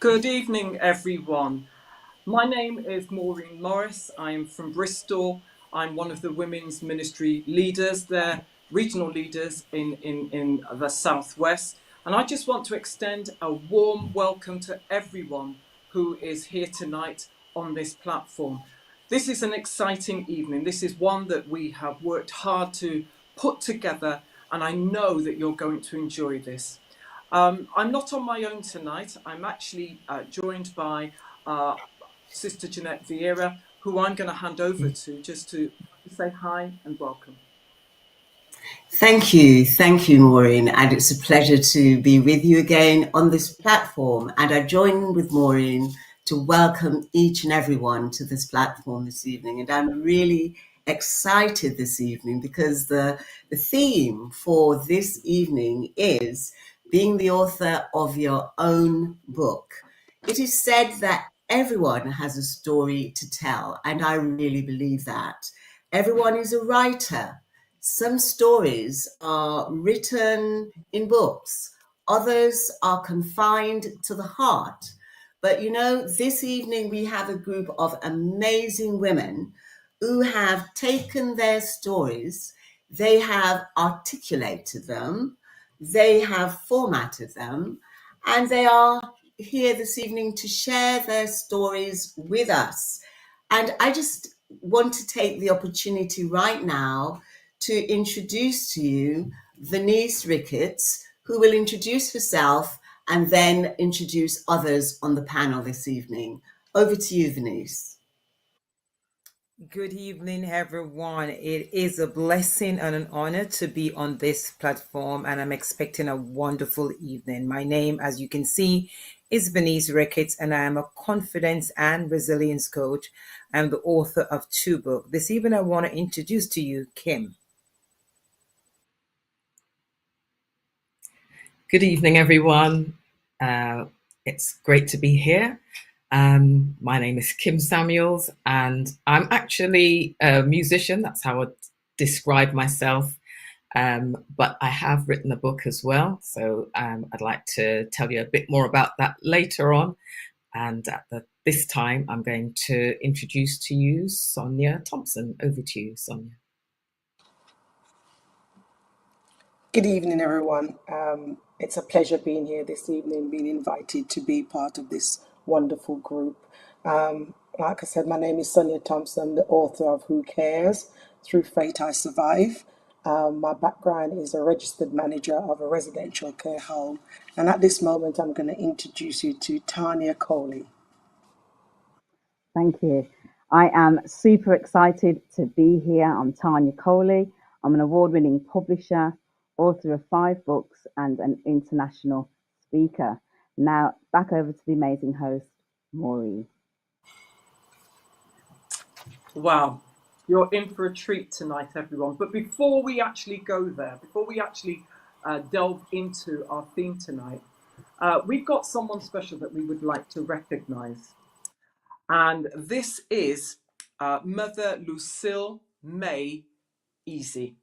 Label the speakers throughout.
Speaker 1: Good evening, everyone. My name is Maureen Morris. I'm from Bristol. I'm one of the women's ministry leaders there, regional leaders in the Southwest. And I just want to extend a warm welcome to everyone who is here tonight on this platform. This is an exciting evening. This is one that we have worked hard to put together, and I know that you're going to enjoy this. I'm not on my own tonight. I'm actually joined by Sister Jeanette Vieira, who I'm going to hand over to just to say hi and welcome.
Speaker 2: Thank you, Maureen, and it's a pleasure to be with you again on this platform. And I join with Maureen to welcome each and everyone to this platform this evening. And I'm really excited this evening because the theme for this evening is being the author of your own book. It is said that everyone has a story to tell, and I really believe that. Everyone is a writer. Some stories are written in books, others are confined to the heart. But this evening we have a group of amazing women who have taken their stories, they have articulated them, they have formatted them, and they are here this evening to share their stories with us. And I just want to take the opportunity right now to introduce to you Venice Ricketts, who will introduce herself and then introduce others on the panel this evening. Over to you, Venice.
Speaker 3: Good evening, everyone. It is a blessing and an honor to be on this platform, and I'm expecting a wonderful evening. My name, as you can see, is Venice Ricketts, and I am a confidence and resilience coach. I'm the author of 2 books. This evening, I want to introduce to you Kim.
Speaker 4: Good evening, everyone. It's great to be here. My name is Kim Samuels, and I'm actually a musician. That's how I'd describe myself. But I have written a book as well. So I'd like to tell you a bit more about that later on. And this time, I'm going to introduce to you Sonia Thompson. Over to you, Sonia.
Speaker 5: Good evening, everyone. It's a pleasure being here this evening, being invited to be part of this wonderful group. Like I said, my name is Sonia Thompson, the author of Who Cares? Through Fate I Survive. My background is a registered manager of a residential care home. And at this moment, I'm going to introduce you to Tanya Coley.
Speaker 6: Thank you. I am super excited to be here. I'm Tanya Coley. I'm an award-winning publisher, author of 5 books, and an international speaker. Now, back over to the amazing host, Maureen.
Speaker 1: Wow, you're in for a treat tonight, everyone. But before we actually go there, before we actually delve into our theme tonight, we've got someone special that we would like to recognise. And this is Mother Lucille May Easy,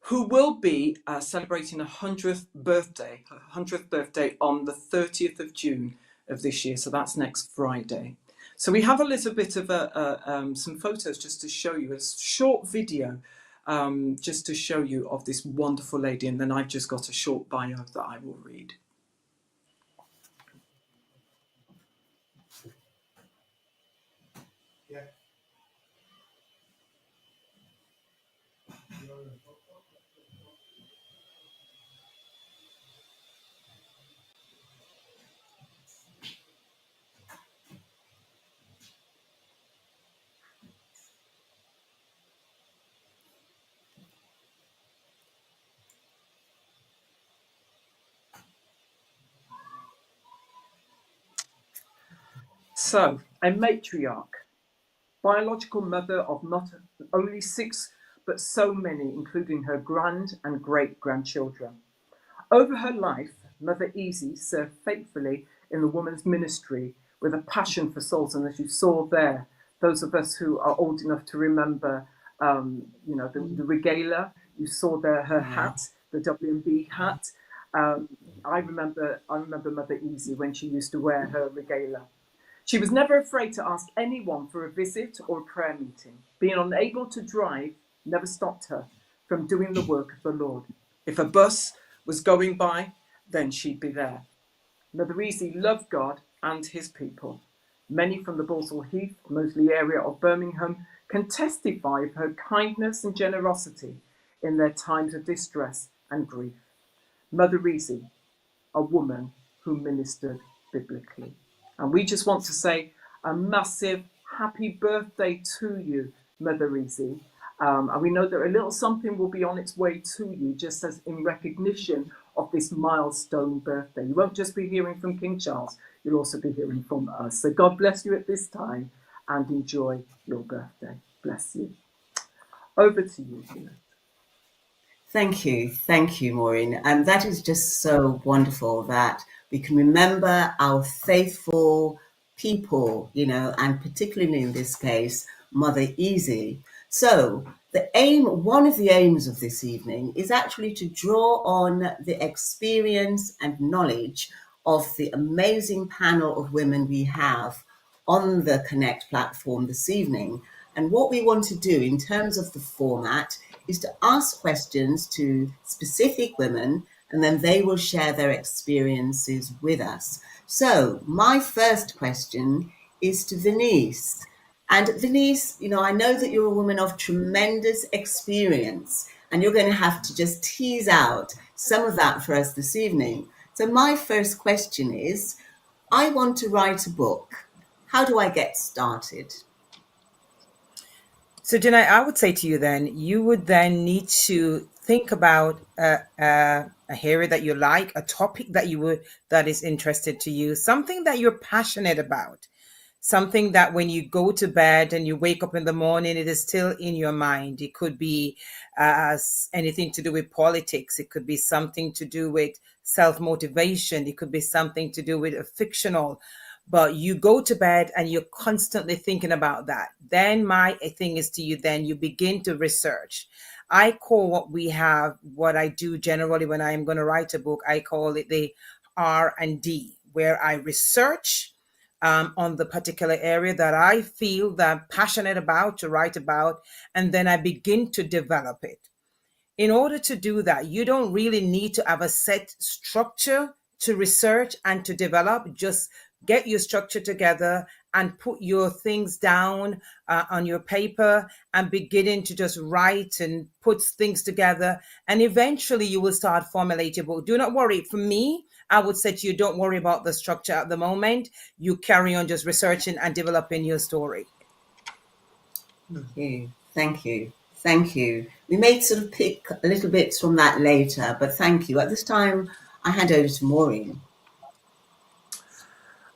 Speaker 1: who will be celebrating her 100th birthday on the 30th of June of this year. So that's next Friday. So we have a little bit of some photos just to show you, a short video just to show you of this wonderful lady. And then I've just got a short bio that I will read. So, a matriarch, biological mother of not only 6, but so many, including her grand and great-grandchildren. Over her life, Mother Easy served faithfully in the women's ministry with a passion for souls. And as you saw there, those of us who are old enough to remember, the regalia, you saw there her hat, the W&B hat. I remember Mother Easy when she used to wear her regalia. She was never afraid to ask anyone for a visit or a prayer meeting. Being unable to drive never stopped her from doing the work of the Lord. If a bus was going by, then she'd be there. Mother Easy loved God and his people. Many from the Balsall Heath, Moseley area of Birmingham, can testify of her kindness and generosity in their times of distress and grief. Mother Easy, a woman who ministered biblically. And we just want to say a massive happy birthday to you, Mother Easy. And we know that a little something will be on its way to you, just as in recognition of this milestone birthday. You won't just be hearing from King Charles, you'll also be hearing from us. So God bless you at this time and enjoy your birthday. Bless you. Over to you, Tina.
Speaker 2: Thank you, Maureen. And that is just so wonderful that we can remember our faithful people, and particularly in this case, Mother Easy. So one of the aims of this evening is actually to draw on the experience and knowledge of the amazing panel of women we have on the Connect platform this evening. And what we want to do in terms of the format is to ask questions to specific women, and then they will share their experiences with us. So my first question is to Venice. And Venice, I know that you're a woman of tremendous experience, and you're going to have to just tease out some of that for us this evening. So my first question is, I want to write a book. How do I get started?
Speaker 3: So, Jenna, I would say to you then, you would then need to think about a area that you like, a topic that is interested to you, something that you're passionate about, something that when you go to bed and you wake up in the morning, it is still in your mind. It could be anything to do with politics. It could be something to do with self-motivation. It could be something to do with a fictional. But you go to bed and you're constantly thinking about that. Then my thing is to you, then you begin to research. I call what I do generally when I'm going to write a book, I call it the R&D, where I research on the particular area that I feel that I'm passionate about to write about, and then I begin to develop it. In order to do that, you don't really need to have a set structure to research and to develop. Just get your structure together and put your things down on your paper and beginning to just write and put things together. And eventually you will start formulating your book. Do not worry. For me, I would say to you, don't worry about the structure at the moment. You carry on just researching and developing your story.
Speaker 2: Thank you. We may sort of pick a little bits from that later, but thank you. At this time, I hand over to Maureen.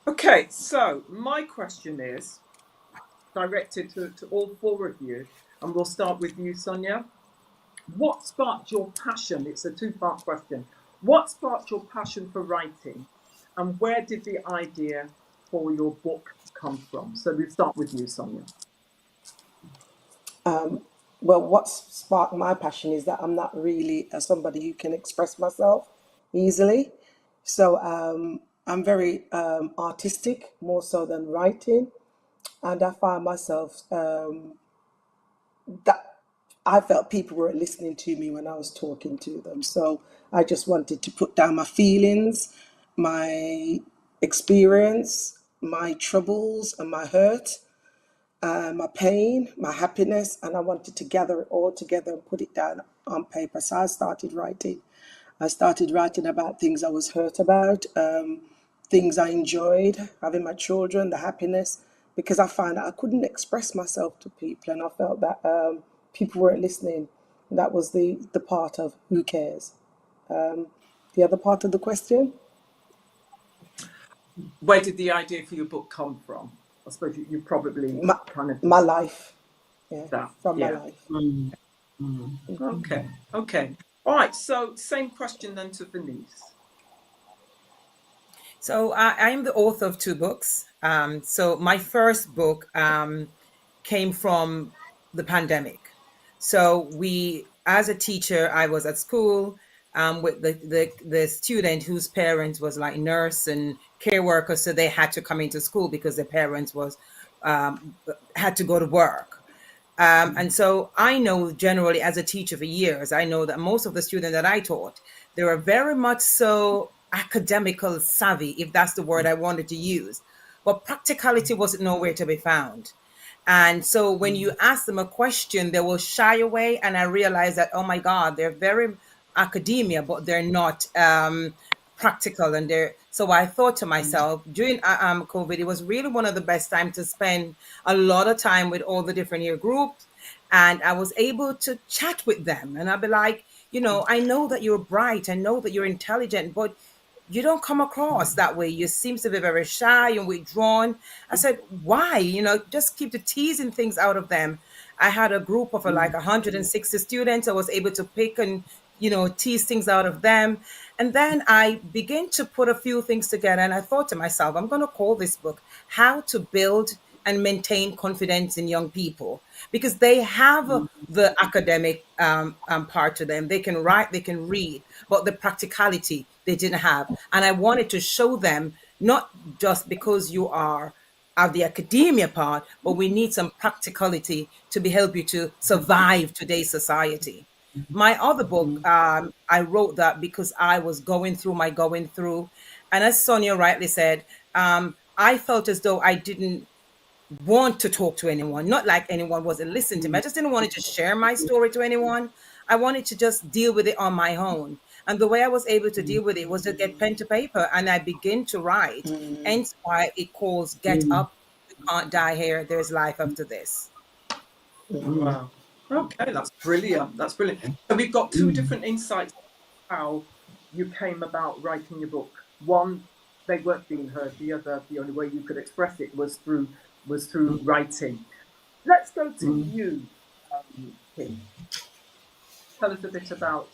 Speaker 1: Okay, so my question is directed to all four of you, and we'll start with you, Sonia. What sparked your passion? It's a two-part question. What sparked your passion for writing, and where did the idea for your book come from? So we'll start with you, Sonia.
Speaker 5: Well, what sparked my passion is that I'm not really somebody who can express myself easily. So I'm very artistic, more so than writing. And I find myself that I felt people were listening to me when I was talking to them. So I just wanted to put down my feelings, my experience, my troubles and my hurt, my pain, my happiness, and I wanted to gather it all together and put it down on paper. So I started writing. About things I was hurt about, things I enjoyed, having my children, the happiness, because I found that I couldn't express myself to people, and I felt that people weren't listening. That was the part of who cares. The other part of the question?
Speaker 1: Where did the idea for your book come from? I suppose you probably
Speaker 5: my life. Yeah, my life.
Speaker 1: Okay. All right, so same question then to Venice.
Speaker 3: So I am the author of 2 books. So my first book came from the pandemic. So as a teacher, I was at school. with the student whose parents was like nurse and care worker, so they had to come into school because their parents was had to go to work. And so I know generally as a teacher for years, I know that most of the students that I taught, they were very much so academical savvy, if that's the word I wanted to use. But practicality wasn't nowhere to be found. And so when you ask them a question, they will shy away. And I realized that, oh my God, they're very academia, but they're not practical. And they're, so I thought to myself during COVID, it was really one of the best times to spend a lot of time with all the different year groups. And I was able to chat with them. And I'd be like, you know, I know that you're bright. I know that you're intelligent, but you don't come across that way. You seem to be very shy and withdrawn. I said, why? You know, just keep the teasing things out of them. I had a group of like 160 students. I was able to pick and, you know, tease things out of them. And then I began to put a few things together. And I thought to myself, I'm going to call this book How to Build and Maintain Confidence in Young People, because they have the academic part to them. They can write, they can read, but the practicality they didn't have. And I wanted to show them, not just because you are of the academia part, but we need some practicality to be help you to survive today's society. My other book, I wrote that because I was going through my going through. And as Sonia rightly said, I felt as though I didn't want to talk to anyone, not like anyone wasn't listening to me. I just didn't want to just share my story to anyone. I wanted to just deal with it on my own. And the way I was able to deal with it was to get pen to paper and I begin to write. Hence why it calls Get Up, You Can't Die Here, There's Life After This.
Speaker 1: Wow. Okay, that's brilliant. That's brilliant. So we've got two different insights how you came about writing your book. One, they weren't being heard. The other, the only way you could express it was through writing. Let's go to you, Kim. Tell us a bit about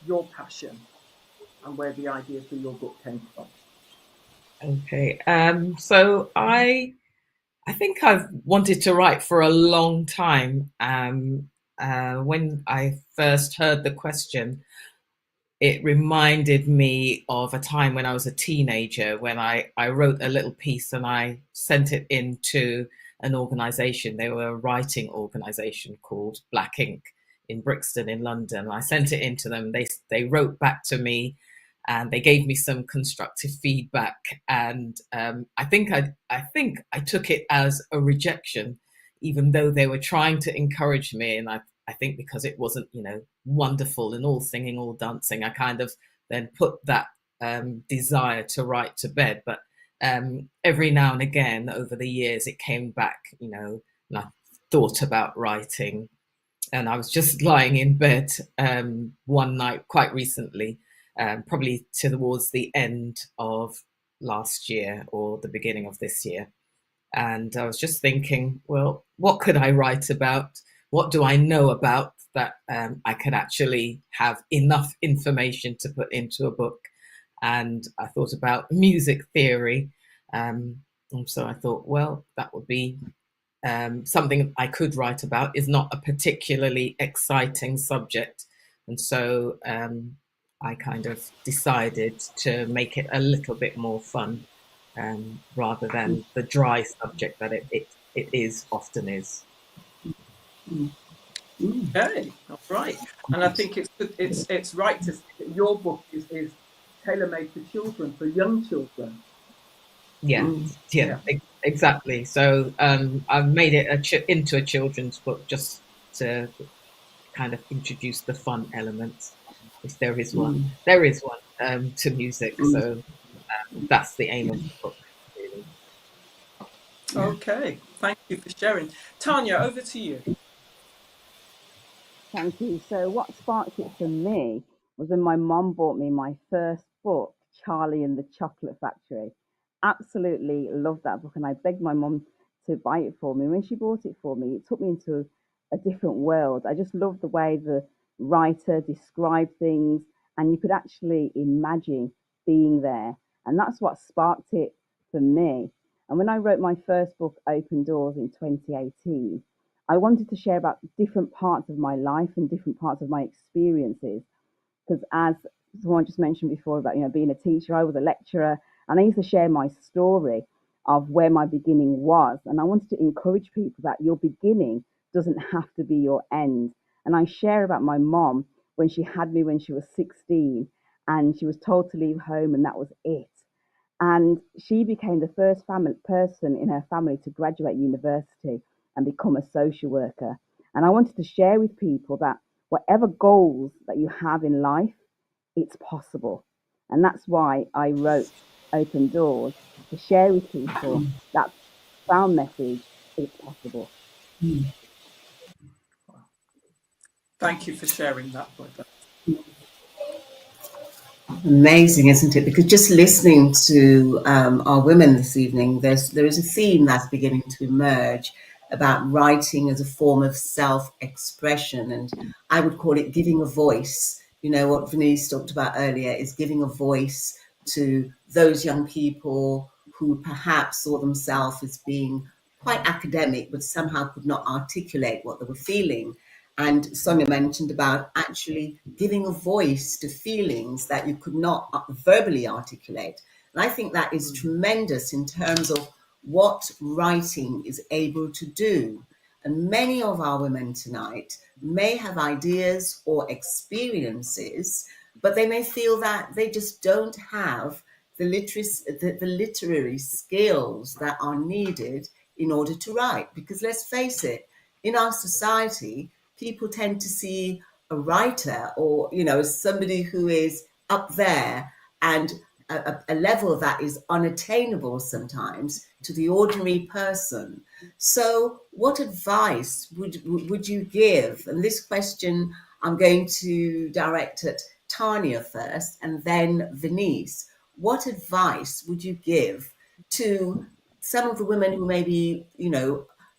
Speaker 1: your passion and where the idea for your book came from.
Speaker 4: Okay. So I think I've wanted to write for a long time. When I first heard the question, it reminded me of a time when I was a teenager when I wrote a little piece and I sent it into an organization. They were a writing organization called Black Ink in Brixton in London. I sent it into them. They wrote back to me and they gave me some constructive feedback. And I think I took it as a rejection, even though they were trying to encourage me. And I think because it wasn't, you know, wonderful and all singing, all dancing, I kind of then put that desire to write to bed. But every now and again over the years, it came back, you know, and I thought about writing. And I was just lying in bed one night quite recently, probably towards the end of last year or the beginning of this year. And I was just thinking, well, what could I write about? What do I know about that I could actually have enough information to put into a book? And I thought about music theory. And so I thought, well, that would be something I could write about. Is not a particularly exciting subject. And so I kind of decided to make it a little bit more fun rather than the dry subject that it is often is.
Speaker 1: Okay, all right. And I think it's right to say that your book is tailor-made for children, for young children.
Speaker 4: Yeah, exactly. So I've made it into a children's book just to kind of introduce the fun elements, if there is one. There is one to music, so that's the aim of the book, really.
Speaker 1: Okay, thank you for sharing. Tanya, over to you.
Speaker 6: Thank you. So what sparked it for me was when my mum bought me my first book, Charlie and the Chocolate Factory. Absolutely loved that book, and I begged my mum to buy it for me. When she bought it for me, it took me into a different world. I just loved the way the writer described things, and you could actually imagine being there. And that's what sparked it for me. And when I wrote my first book, Open Doors, in 2018, I wanted to share about different parts of my life and different parts of my experiences. because as someone just mentioned before about being a teacher, I was a lecturer, and I used to share my story of where my beginning was, and I wanted to encourage people that your beginning doesn't have to be your end. And I share about my mom when she had me when she was 16, and she was told to leave home, and that was it. And she became the first person in her family to graduate university and become a social worker. And I wanted to share with people that whatever goals that you have in life, it's possible. And that's why I wrote Open Doors, to share with people that profound message: it's possible.
Speaker 1: Thank you for sharing that with us.
Speaker 2: Amazing, isn't it? Because just listening to our women this evening, there is a theme that's beginning to emerge about writing as a form of self-expression, and I would call it giving a voice. You know, what Venice talked about earlier is giving a voice to those young people who perhaps saw themselves as being quite academic, but somehow could not articulate what they were feeling. And Sonia mentioned about actually giving a voice to feelings that you could not verbally articulate. And I think that is tremendous in terms of what writing is able to do. And many of our women tonight may have ideas or experiences, but they may feel that they just don't have the literary skills that are needed in order to write. Because let's face it, in our society, people tend to see a writer or, somebody who is up there, and a level that is unattainable sometimes to the ordinary person. So what advice would you give? And this question I'm going to direct at Tanya first and then Venice. What advice would you give to some of the women who may be,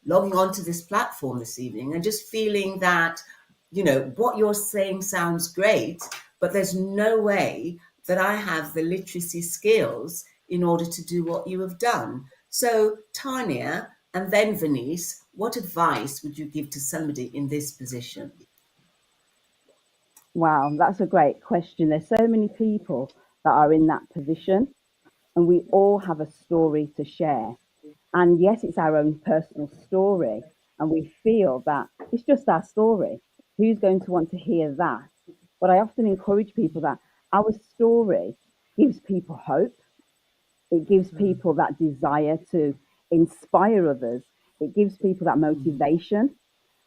Speaker 2: logging onto this platform this evening and just feeling that, what you're saying sounds great, but there's no way that I have the literacy skills in order to do what you have done? So Tanya and then Venice, what advice would you give to somebody in this position?
Speaker 6: Wow, that's a great question. There's so many people that are in that position, and we all have a story to share. And yes, it's our own personal story, and we feel that it's just our story. Who's going to want to hear that? But I often encourage people that our story gives people hope. It gives people that desire to inspire others. It gives people that motivation.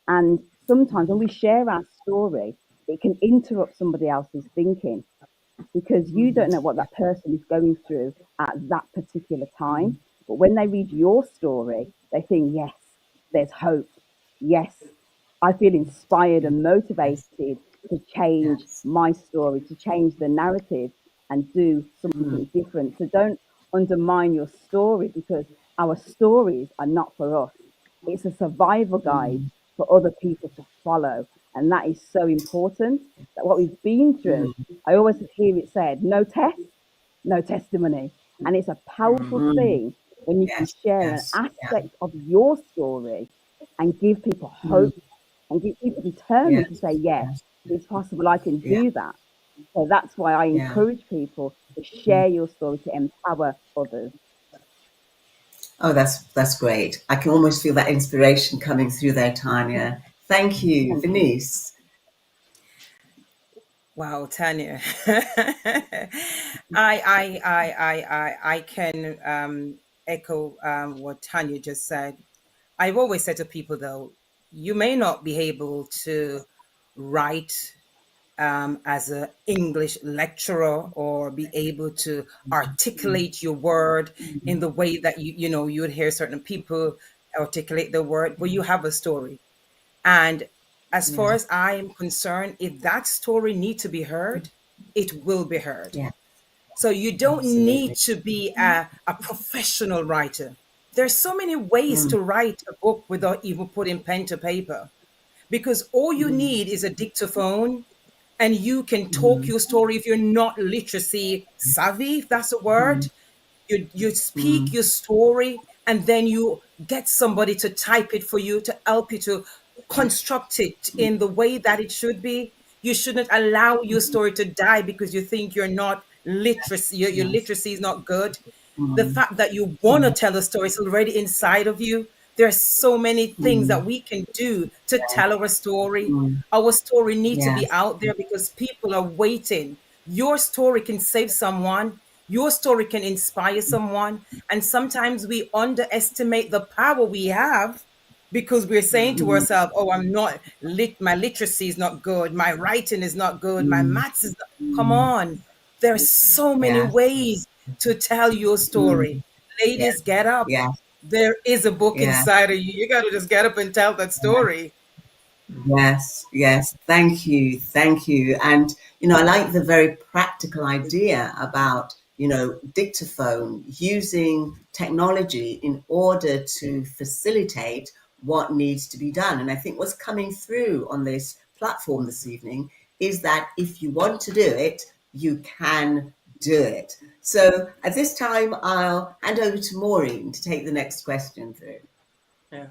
Speaker 6: And sometimes when we share our story, it can interrupt somebody else's thinking, because you don't know what that person is going through at that particular time. But when they read your story, they think, yes, there's hope. Yes, I feel inspired and
Speaker 2: Yes,
Speaker 6: motivated to change
Speaker 2: yes.
Speaker 6: my story, to change the narrative and do something different. So don't undermine your story, because our stories are not for us. It's a survival guide for other people to follow. And that is so important, that what we've been through, I always hear it said, no test, no testimony. And it's a powerful thing when you can
Speaker 2: Yes,
Speaker 6: share an
Speaker 2: yes, yeah,
Speaker 6: aspect of your story and give people hope and get people determined to
Speaker 2: yes,
Speaker 6: say, yes,
Speaker 2: yes,
Speaker 6: it's possible, I can
Speaker 2: yeah,
Speaker 6: do that. So that's why I
Speaker 2: yeah.
Speaker 6: encourage people to share your story to empower others.
Speaker 2: Oh, that's great. I can almost feel that inspiration coming through there, Tanya. Thank you,
Speaker 6: Thank you.
Speaker 2: Venice.
Speaker 3: Wow, Tanya. I can echo what Tanya just said. I've always said to people, though, you may not be able to write as an English lecturer or be able to articulate your word in the way that you would hear certain people articulate the word, but you have a story. And as far
Speaker 2: Yeah,
Speaker 3: as I'm concerned, if that story needs to be heard, it will be heard.
Speaker 2: yeah,
Speaker 3: So you don't need
Speaker 2: absolutely.
Speaker 3: to be a professional writer. There's so many ways to write a book without even putting pen to paper, because all you need is a dictaphone, and you can talk your story. If you're not literacy savvy, if that's a word, you speak your story, and then you get somebody to type it for you, to help you to construct it in the way that it should be. You shouldn't allow your story to die because you think you're not literacy, your
Speaker 2: Yes.
Speaker 3: literacy is not good. The
Speaker 2: Mm,
Speaker 3: fact that you want to tell a story is already inside of you. There are so many things
Speaker 2: mm,
Speaker 3: that we can do to tell our story.
Speaker 2: mm,
Speaker 3: Our story needs to be
Speaker 2: yes.
Speaker 3: out there because people are waiting. Your story can save someone. Your story can inspire someone. And sometimes we underestimate the power we have because we're saying to
Speaker 2: Mm,
Speaker 3: ourselves, oh, I'm not my literacy is not good, my writing is not good, my
Speaker 2: mm,
Speaker 3: maths is not. Come
Speaker 2: mm,
Speaker 3: on. There are so many
Speaker 2: yes.
Speaker 3: ways to tell your
Speaker 2: Mm,
Speaker 3: story.
Speaker 2: yes.
Speaker 3: Ladies, get up.
Speaker 2: Yes.
Speaker 3: There is a book
Speaker 2: Yes.
Speaker 3: inside of you. You got to just get up and tell that story.
Speaker 2: Yes, yes. Thank you. Thank you. And, I like the very practical idea about, dictaphone, using technology in order to facilitate what needs to be done. And I think what's coming through on this platform this evening is that if you want to do it, you can do it. So at this time, I'll hand over to Maureen to take the next question through.
Speaker 1: Yeah.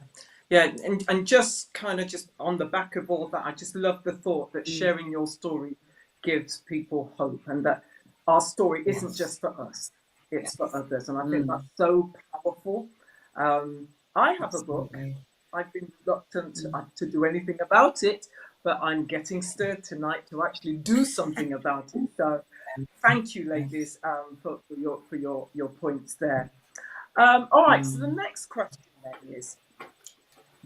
Speaker 1: Yeah, and just kind of just on the back of all that, I just love the thought that sharing your story gives people hope, and that our story isn't
Speaker 2: Yes.
Speaker 1: just for us, it's for others. And I think
Speaker 2: Mm,
Speaker 1: that's so powerful. I have a book.
Speaker 2: absolutely.
Speaker 1: I've been reluctant to do anything about it, but I'm getting stirred tonight to actually do something about it. So thank you, ladies, for your points there. All right, so the
Speaker 2: Mm,
Speaker 1: next question then is,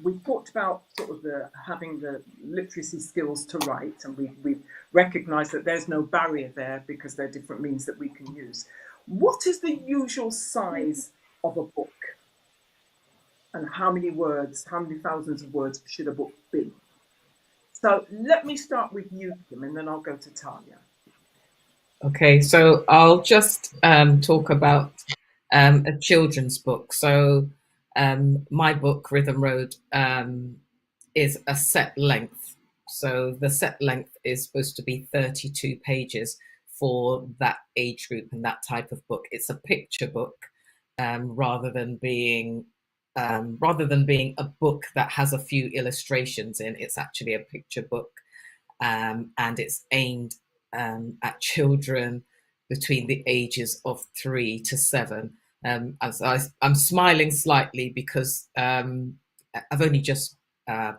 Speaker 1: we talked about sort of having the literacy skills to write, and we recognise that there's no barrier there because there are different means that we can use. What is the usual size of a book, and how many words, how many thousands of words should a book be? So let me start with you, Kim, and then I'll go to Tanya.
Speaker 4: Okay, so I'll just talk about a children's book. So my book, Rhythm Road, is a set length. So the set length is supposed to be 32 pages for that age group and that type of book. It's a picture book, rather than being a book that has a few illustrations in. It's actually a picture book, and it's aimed at children between the ages of 3 to 7. I'm smiling slightly because I've only just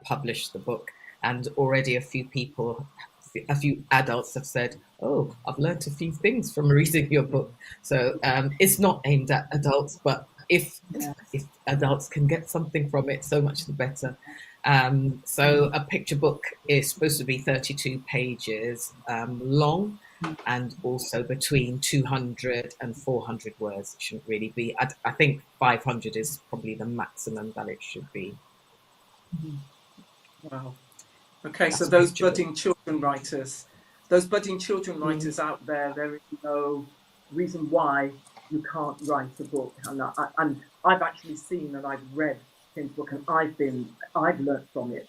Speaker 4: published the book, and already a few adults have said, "Oh, I've learned a few things from reading your book." So it's not aimed at adults, but if adults can get something from it, so much the better. So a picture book is supposed to be 32 pages long, and also between 200 and 400 words. It shouldn't really be. I think 500 is probably the maximum that it should be.
Speaker 1: Wow. Okay,
Speaker 4: That's
Speaker 1: so
Speaker 4: a
Speaker 1: those
Speaker 4: picture book.
Speaker 1: budding children writers out there, there is no reason why you can't write a book. And I've actually seen and I've read Tim's book, and I've learnt from it.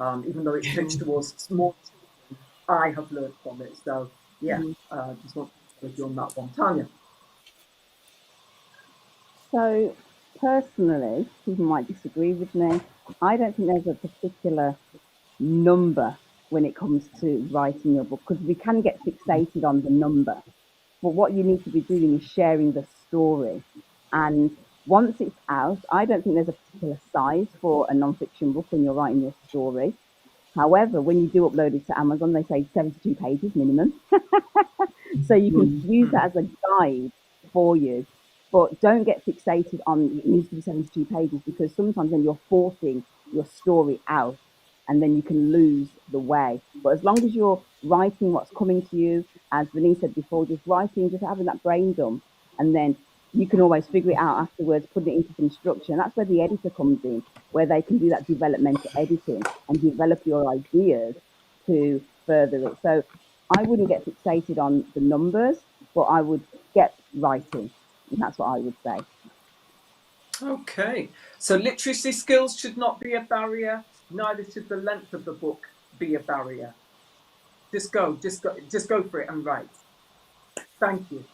Speaker 1: Even though it's pitched towards small children, I have learnt from it. So yeah, just want to with you on that one, Tanya.
Speaker 6: So, personally, people might disagree with me. I don't think there's a particular number when it comes to writing your book, because we can get fixated on the number. But what you need to be doing is sharing the story. And once it's out, I don't think there's a particular size for a non-fiction book when you're writing your story. However, when you do upload it to Amazon, they say 72 pages minimum. So you can use that as a guide for you. But don't get fixated on it needs to be 72 pages, because sometimes then you're forcing your story out and then you can lose the way. But as long as you're writing what's coming to you, as Denise said before, just writing, just having that brain dump, and then you can always figure it out afterwards, put it into some structure. And that's where the editor comes in, where they can do that developmental editing and develop your ideas to further it. So I wouldn't get fixated on the numbers, but I would get writing. And that's what I would say.
Speaker 1: Okay, so literacy skills should not be a barrier. Neither should the length of the book be a barrier. Just go for it and write. Thank you.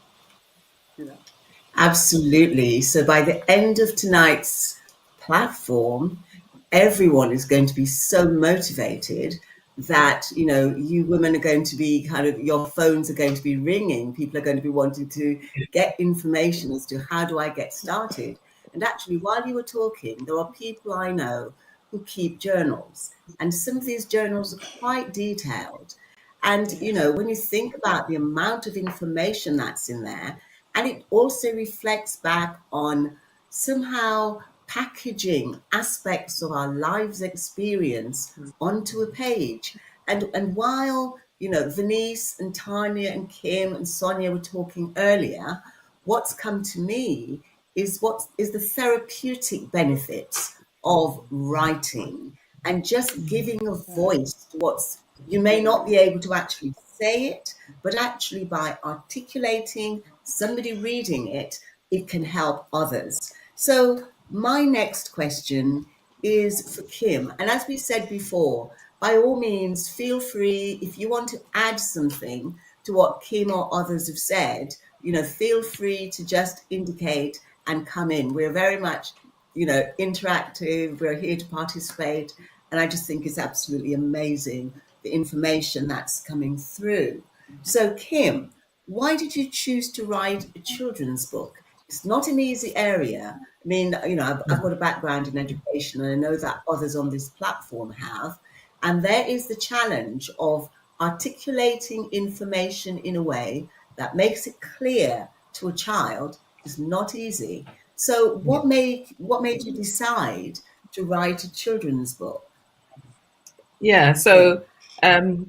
Speaker 2: Absolutely. So by the end of tonight's platform, everyone is going to be so motivated that, you know, you women are going to be kind of, your phones are going to be ringing. People are going to be wanting to get information as to how do I get started. And actually, while you were talking, there are people I know who keep journals, and some of these journals are quite detailed. And, you know, when you think about the amount of information that's in there, and it also reflects back on somehow packaging aspects of our lives experience onto a page. And while, you know, Venice and Tanya and Kim and Sonia were talking earlier, what's come to me is what is the therapeutic benefits of writing and just giving a voice to what's, you may not be able to actually say it, but actually by articulating, somebody reading it, it can help others. So my next question is for Kim. And as we said before, by all means, feel free, if you want to add something to what Kim or others have said, you know, feel free to just indicate and come in. We're very much, you know, interactive. We're here to participate. And I just think it's absolutely amazing, the information that's coming through. So, Kim, why did you choose to write a children's book? It's not an easy area. I mean, you know, I've got a background in education, and I know that others on this platform have. And there is the challenge of articulating information in a way that makes it clear to a child is not easy. So what made you decide to write a children's book?
Speaker 4: Yeah, so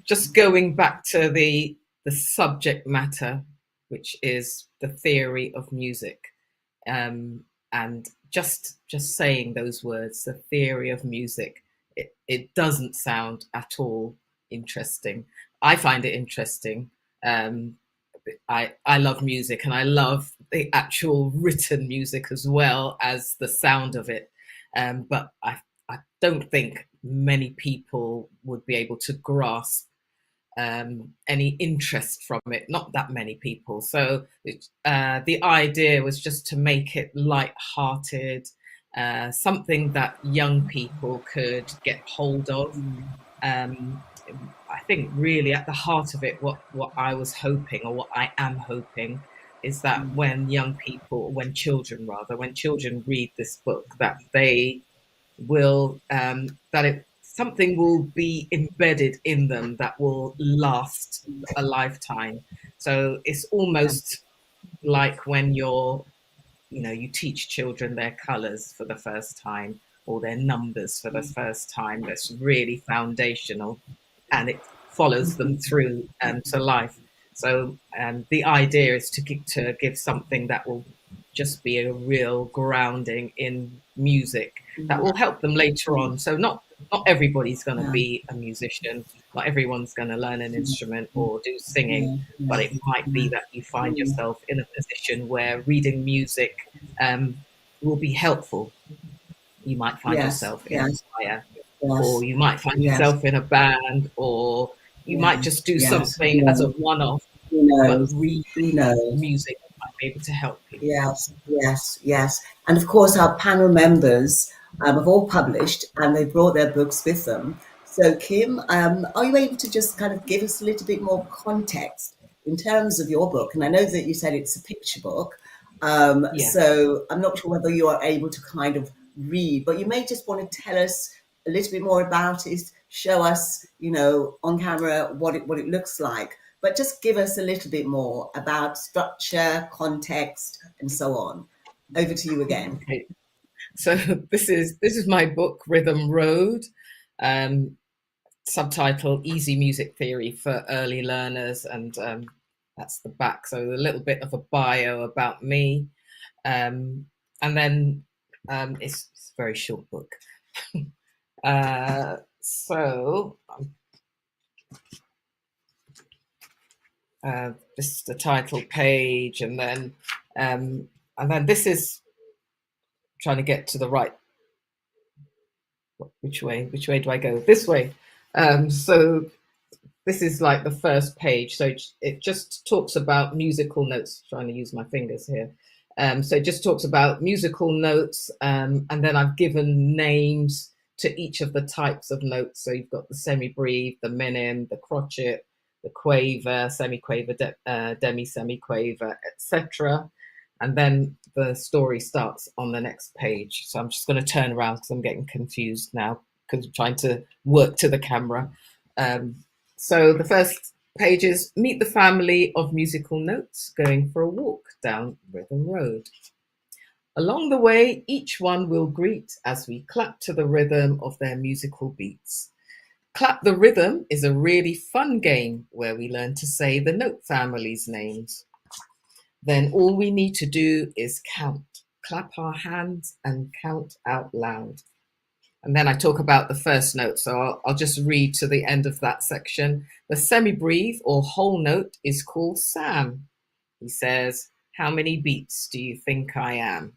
Speaker 4: just going back to the subject matter, which is the theory of music, and just saying those words, the theory of music, it doesn't sound at all interesting. I find it interesting. I love music, and I love the actual written music as well as the sound of it. But I don't think many people would be able to grasp any interest from it. Not that many people. So the idea was just to make it light-hearted, something that young people could get hold of. I think really at the heart of it, what I was hoping, or what I am hoping, is that when young people, when children read this book, that they will, something will be embedded in them that will last a lifetime. So it's almost like when you teach children their colors for the first time, or their numbers for the first time. That's really foundational, and it follows them through to life. So the idea is to give something that will just be a real grounding in music that will help them later on. So not everybody's going to be a musician. Not everyone's going to learn an instrument or do singing, but it might be that you find yourself in a position where reading music will be helpful. You might find yourself in a choir, or you might find yourself in a band, or you might just do something as a one-off. But reading music might be able to help you.
Speaker 2: Yes. And of course, our panel members have all published, and they brought their books with them. So, Kim, are you able to just kind of give us a little bit more context in terms of your book? And I know that you said it's a picture book. So I'm not sure whether you are able to kind of read, but you may just want to tell us a little bit more about it, show us, on camera what it looks like, but just give us a little bit more about structure, context, and so on. Over to you again.
Speaker 4: Okay. So this is my book, Rhythm Road, subtitle Easy Music Theory for Early Learners, and that's the back. So a little bit of a bio about me, and then it's a very short book. So this is the title page, and then this is trying to get to the right. Which way do I go? This way. So this is like the first page. So it just talks about musical notes. Trying to use my fingers here. So it just talks about musical notes, and then I've given names to each of the types of notes. So you've got the semi-breve, the minim, the crotchet, the quaver, semi-quaver, demi-semi-quaver, etc. And then the story starts on the next page. So I'm just going to turn around because I'm getting confused now because I'm trying to work to the camera. So the first page is meet the family of musical notes going for a walk down Rhythm Road. Along the way, each one will greet as we clap to the rhythm of their musical beats. Clap the Rhythm is a really fun game where we learn to say the note family's names. Then all we need to do is count, clap our hands and count out loud. And then I talk about the first note, so I'll just read to the end of that section. The semi-breve or whole note is called Sam. He says, how many beats do you think I am?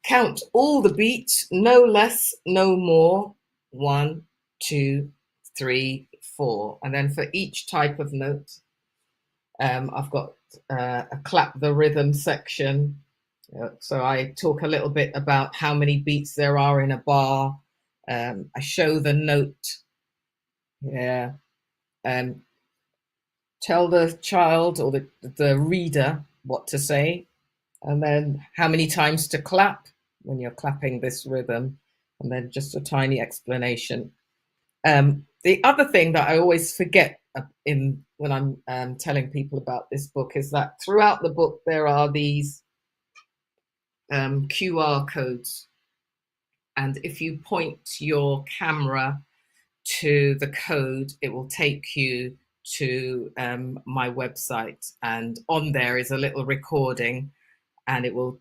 Speaker 4: Count all the beats, no less, no more. 1, 2, 3, 4. And then for each type of note, I've got a clap the rhythm section. So I talk a little bit about how many beats there are in a bar. I show the note. Yeah. Tell the child or the reader what to say, and then how many times to clap when you're clapping this rhythm, and then just a tiny explanation. The other thing that I always forget when I'm telling people about this book is that throughout the book there are these QR codes, and if you point your camera to the code, it will take you to my website, and on there is a little recording, and it will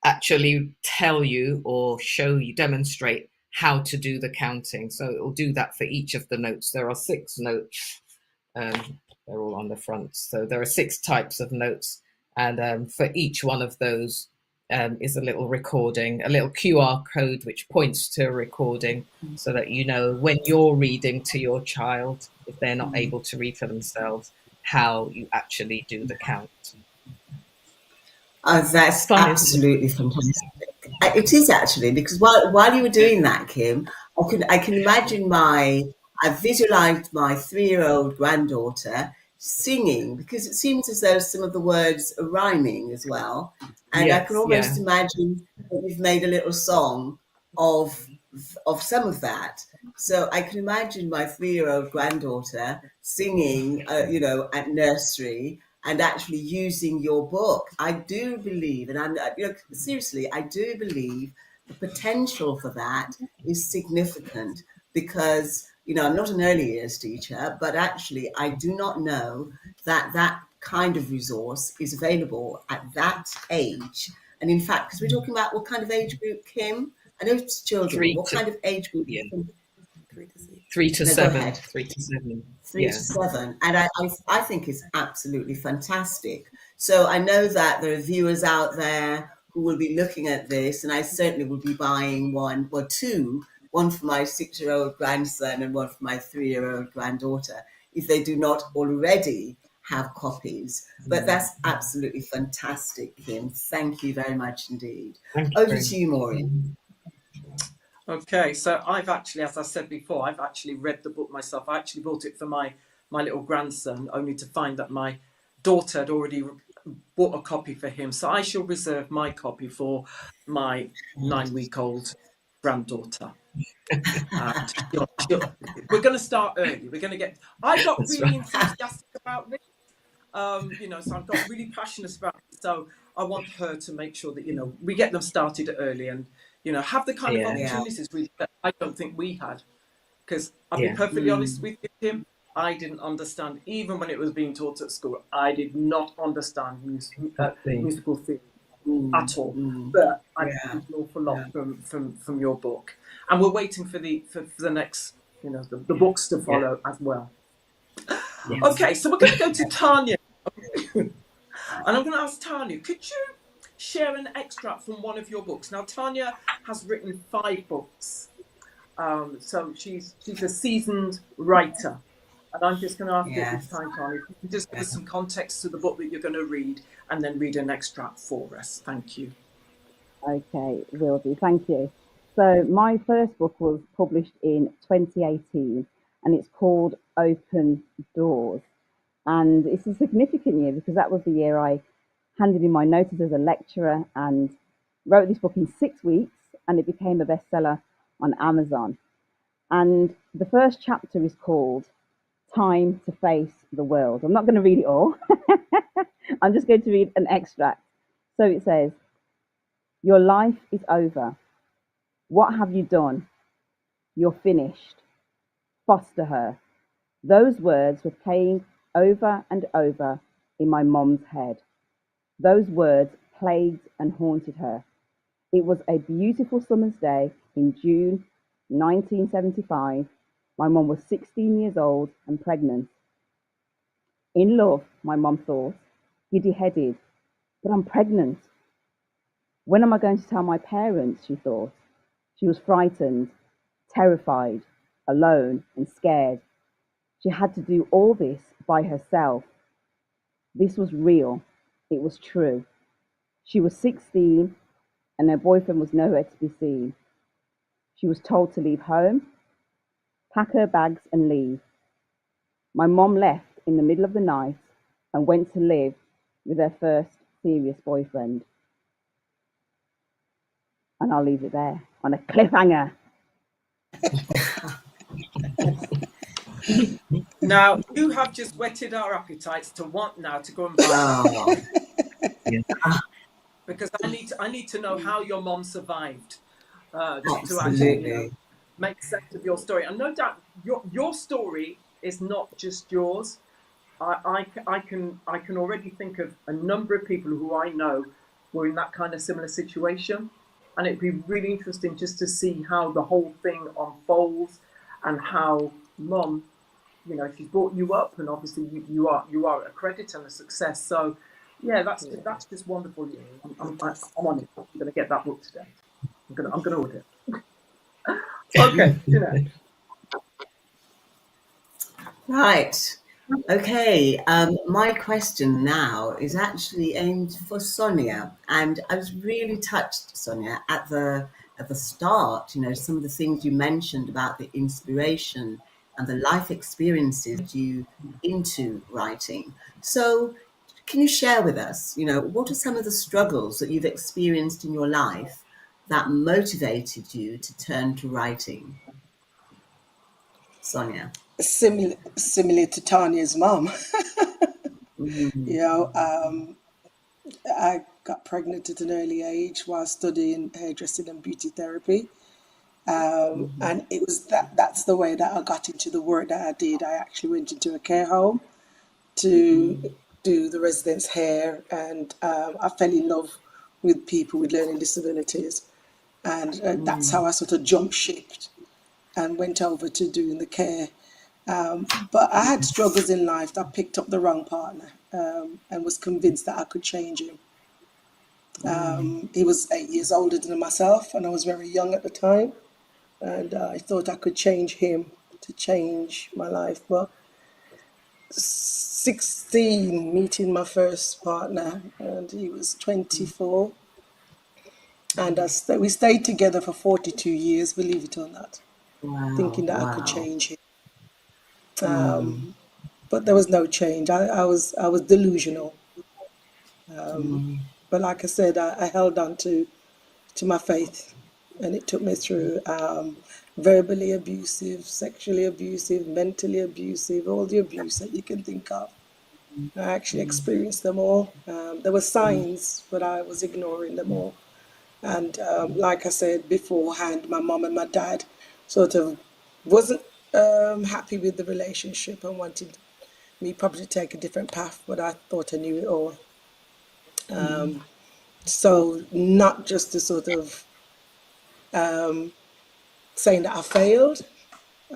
Speaker 4: actually tell you or show you, demonstrate how to do the counting. So it will do that for each of the notes. There are 6 notes. They're all on the front. So there are 6 types of notes, and for each one of those is a little recording, a little QR code which points to a recording, so that you know when you're reading to your child, if they're not able to read for themselves, how you actually do the count.
Speaker 2: That's
Speaker 4: Fun,
Speaker 2: absolutely fantastic. It is actually, because while you were doing that, Kim, I can imagine I visualized my 3-year-old granddaughter singing, because it seems as though some of the words are rhyming as well. And
Speaker 4: yes,
Speaker 2: I can almost imagine that you've made a little song of some of that. So I can imagine my 3-year-old granddaughter singing, at nursery, and actually using your book. I do believe, and I'm, seriously, I do believe the potential for that is significant, because, I'm not an early years teacher, but actually I do not know that kind of resource is available at that age. And in fact, because we're talking about what kind of age group, Kim? I know it's children, but what kind of age group?
Speaker 4: Yeah.
Speaker 3: 3 to 7.
Speaker 4: 3 to
Speaker 2: No,
Speaker 4: 7. 3 to 7.
Speaker 2: 3 to 7, and I think it's absolutely fantastic. So I know that there are viewers out there who will be looking at this, and I certainly will be buying one or two, one for my 6-year-old grandson and one for my 3-year-old granddaughter, if they do not already have copies. But that's absolutely fantastic, Kim. Thank you very much indeed. Over to you, Maureen.
Speaker 1: Okay, so I've actually, as I said before, I've actually read the book myself. I actually bought it for my little grandson, only to find that my daughter had already bought a copy for him. So I shall reserve my copy for my 9-week-old granddaughter. We're going to start early. We're going to get. I got really enthusiastic about this. So I've got really passionate about it. So I want her to make sure that we get them started early and have the kind of opportunities that I don't think we had. Because I'll be perfectly honest with you, Tim, I didn't understand, even when it was being taught at school, I did not understand musical theory at all. But I learned an awful lot from your book. And we're waiting for the next, the books to follow as well. Yes. Okay, so we're going to go to Tanya. And I'm going to ask Tanya, could you share an extract from one of your books? Now, Tanya has written 5 books. So she's a seasoned writer. And I'm just going to ask you this time, Tanya, if you can just give us some context to the book that you're going to read, and then read an extract for us. Thank you.
Speaker 6: Okay, will do. Thank you. So my first book was published in 2018, and it's called Open Doors. And it's a significant year because that was the year I handed in my notice as a lecturer and wrote this book in 6 weeks, and it became a bestseller on Amazon. And the first chapter is called Time to Face the World. I'm not going to read it all. I'm just going to read an extract. So it says, "Your life is over. What have you done? You're finished. Foster her." Those words were playing over and over in my mom's head. Those words plagued and haunted her. It was a beautiful summer's day in June 1975. My mom was 16 years old and pregnant. In love, my mom thought, giddy-headed, but I'm pregnant. When am I going to tell my parents, she thought. She was frightened, terrified, alone and scared. She had to do all this by herself. This was real. It was true. She was 16 and her boyfriend was nowhere to be seen. She was told to leave home, pack her bags and leave. My mom left in the middle of the night and went to live with her first serious boyfriend. And I'll leave it there on a cliffhanger.
Speaker 1: Now, you have just whetted our appetites to want now to go and buy that.
Speaker 2: Yeah.
Speaker 1: Because I need to know how your mom survived to actually
Speaker 2: Absolutely.
Speaker 1: make sense of your story. And no doubt your story is not just yours. I can already think of a number of people who I know were in that kind of similar situation, and it'd be really interesting just to see how the whole thing unfolds and how mom, you know, she's brought you up, and obviously you are a credit and a success. So yeah, that's just wonderful. I'm on it. I'm going to get that book today. I'm going to order it. Okay, you know.
Speaker 2: Right. Okay. My question now is actually aimed for Sonia, and I was really touched, Sonia, at the start. You know, some of the things you mentioned about the inspiration and the life experiences you into writing. So, can you share with us? You know, what are some of the struggles that you've experienced in your life that motivated you to turn to writing, Sonia?
Speaker 5: Similar to Tanya's mum.
Speaker 2: Mm,
Speaker 5: You know, I got pregnant at an early age while studying hairdressing and beauty therapy. And it was that's the way that I got into the work that I did. I actually went into a care home to do the residents' hair, and I fell in love with people with learning disabilities. And that's how I sort of jump shipped and went over to doing the care. But I had struggles in life. I picked up the wrong partner and was convinced that I could change him. He was 8 years older than myself, and I was very young at the time. And I thought I could change him to change my life. But 16, meeting my first partner, and he was 24. And we stayed together for 42 years, believe it or not,
Speaker 2: wow,
Speaker 5: thinking that I could
Speaker 2: wow.
Speaker 5: change him.
Speaker 2: Mm,
Speaker 5: But there was no change. I was delusional.
Speaker 2: mm,
Speaker 5: But like I said, I held on to my faith, and it took me through verbally abusive, sexually abusive, mentally abusive, all the abuse that you can think of. I actually experienced them all. There were signs, but I was ignoring them all. And like I said beforehand, my mom and my dad sort of wasn't happy with the relationship and wanted me probably to take a different path, but I thought I knew it all. So not just to sort of saying that I failed.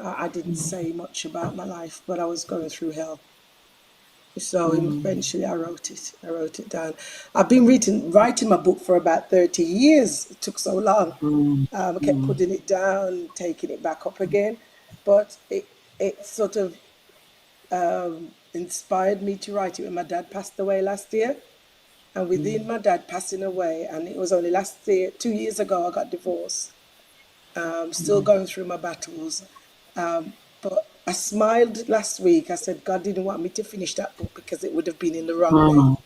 Speaker 5: I didn't say much about my life, but I was going through hell. So eventually I wrote it. I wrote it down. I've been writing my book for about 30 years. It took so long.
Speaker 2: mm,
Speaker 5: I kept putting it down, taking it back up again. But it sort of inspired me to write it when my dad passed away last year. And within my dad passing away, and it was only last year, 2 years ago, I got divorced. Still going through my battles. But I smiled last week. I said God didn't want me to finish that book because it would have been in the wrong name.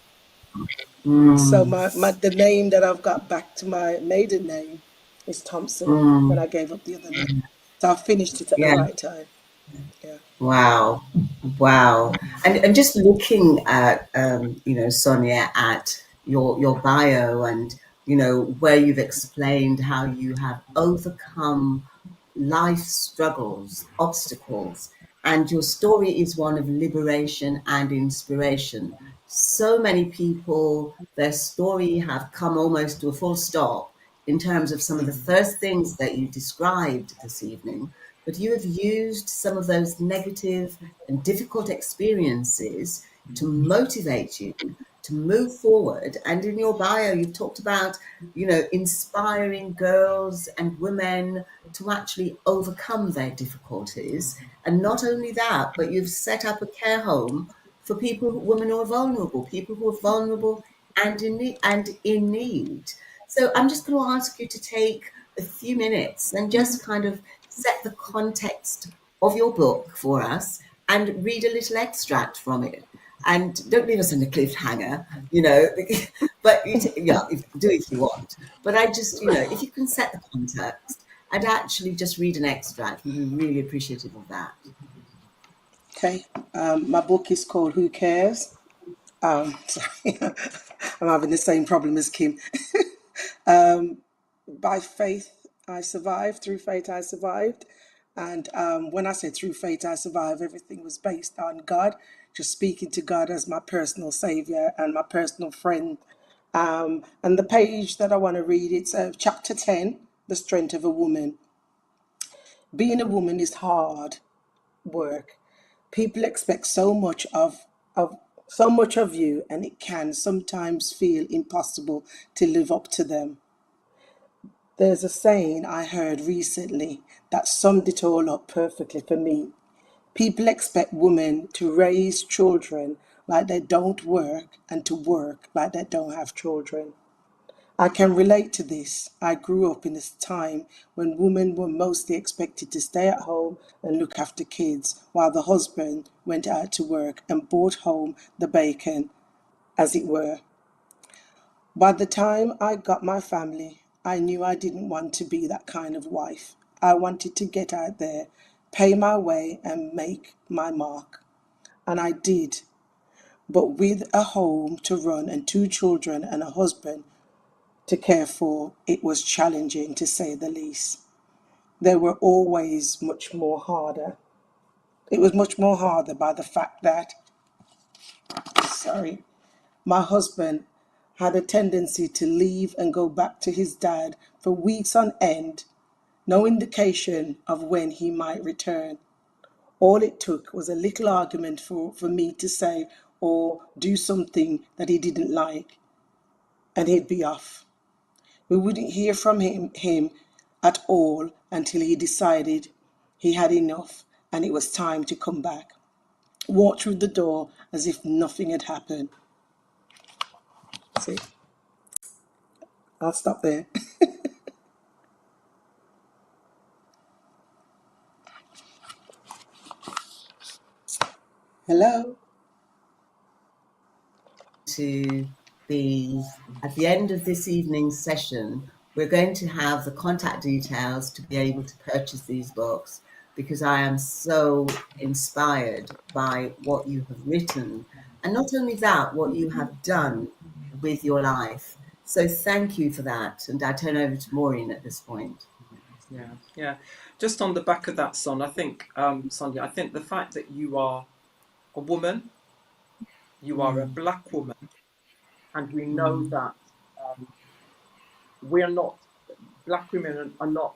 Speaker 2: Mm,
Speaker 5: So
Speaker 2: mm,
Speaker 5: the name that I've got back to my maiden name is Thompson when
Speaker 2: mm.
Speaker 5: I gave up the other name. So I finished it at the
Speaker 2: Yeah.
Speaker 5: right time. Yeah.
Speaker 2: Wow. Wow. And just looking at Sonia, at your bio, and where you've explained how you have overcome life struggles, obstacles, and your story is one of liberation and inspiration. So many people, their story have come almost to a full stop in terms of some of the first things that you described this evening, but you have used some of those negative and difficult experiences to motivate you to move forward. And in your bio, you've talked about, inspiring girls and women to actually overcome their difficulties. And not only that, but you've set up a care home for women who are vulnerable, people who are vulnerable and in need. So I'm just going to ask you to take a few minutes and just kind of set the context of your book for us and read a little extract from it. And don't leave us on a cliffhanger, but do if you want. But I just, if you can set the context, I'd actually just read an extract. We'd be really appreciative of that.
Speaker 5: Okay. My book is called Who Cares? Sorry, I'm having the same problem as Kim. By faith, I survived. Through faith, I survived. And when I said through faith, I survived, everything was based on God, just speaking to God as my personal savior and my personal friend. And the page that I want to read, it's chapter 10, The Strength of a Woman. Being a woman is hard work. People expect so much of you, and it can sometimes feel impossible to live up to them. There's a saying I heard recently that summed it all up perfectly for me. People expect women to raise children like they don't work and to work like they don't have children. I can relate to this. I grew up in a time when women were mostly expected to stay at home and look after kids while the husband went out to work and brought home the bacon, as it were. By the time I got my family, I knew I didn't want to be that kind of wife. I wanted to get out there, pay my way, and make my mark. And I did. But with a home to run and two children and a husband to care for, it was challenging to say the least. They were always much more harder. It was much more harder by the fact that, sorry, my husband had a tendency to leave and go back to his dad for weeks on end, no indication of when he might return. All it took was a little argument for me to say or do something that he didn't like, and he'd be off. We wouldn't hear from him at all until he decided he had enough and it was time to come back. Walked through the door as if nothing had happened. See, I'll stop there. Hello?
Speaker 2: To be at the end of this evening's session, we're going to have the contact details to be able to purchase these books, because I am so inspired by what you have written, and not only that, what you have done with your life. So thank you for that. And I turn over to Maureen at this point.
Speaker 1: Yeah. Just on the back of that, Son, I think, Sonia, I think the fact that you are a woman, you are a black woman, and we know that we're not, black women are not,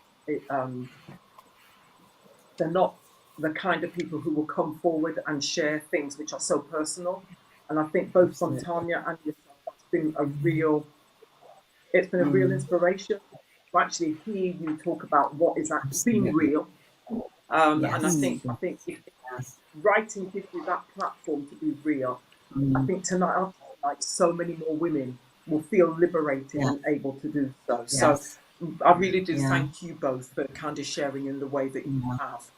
Speaker 1: they're not the kind of people who will come forward and share things which are so personal. And I think both from Tanya and yourself, it's been a real inspiration to actually hear you talk about what is being real. And I think if writing gives you that platform to be real, I think tonight, so many more women will feel liberated and able to do so. So I really do
Speaker 2: Yeah.
Speaker 1: thank you both for kind of sharing in the way that you
Speaker 2: Yeah.
Speaker 1: have.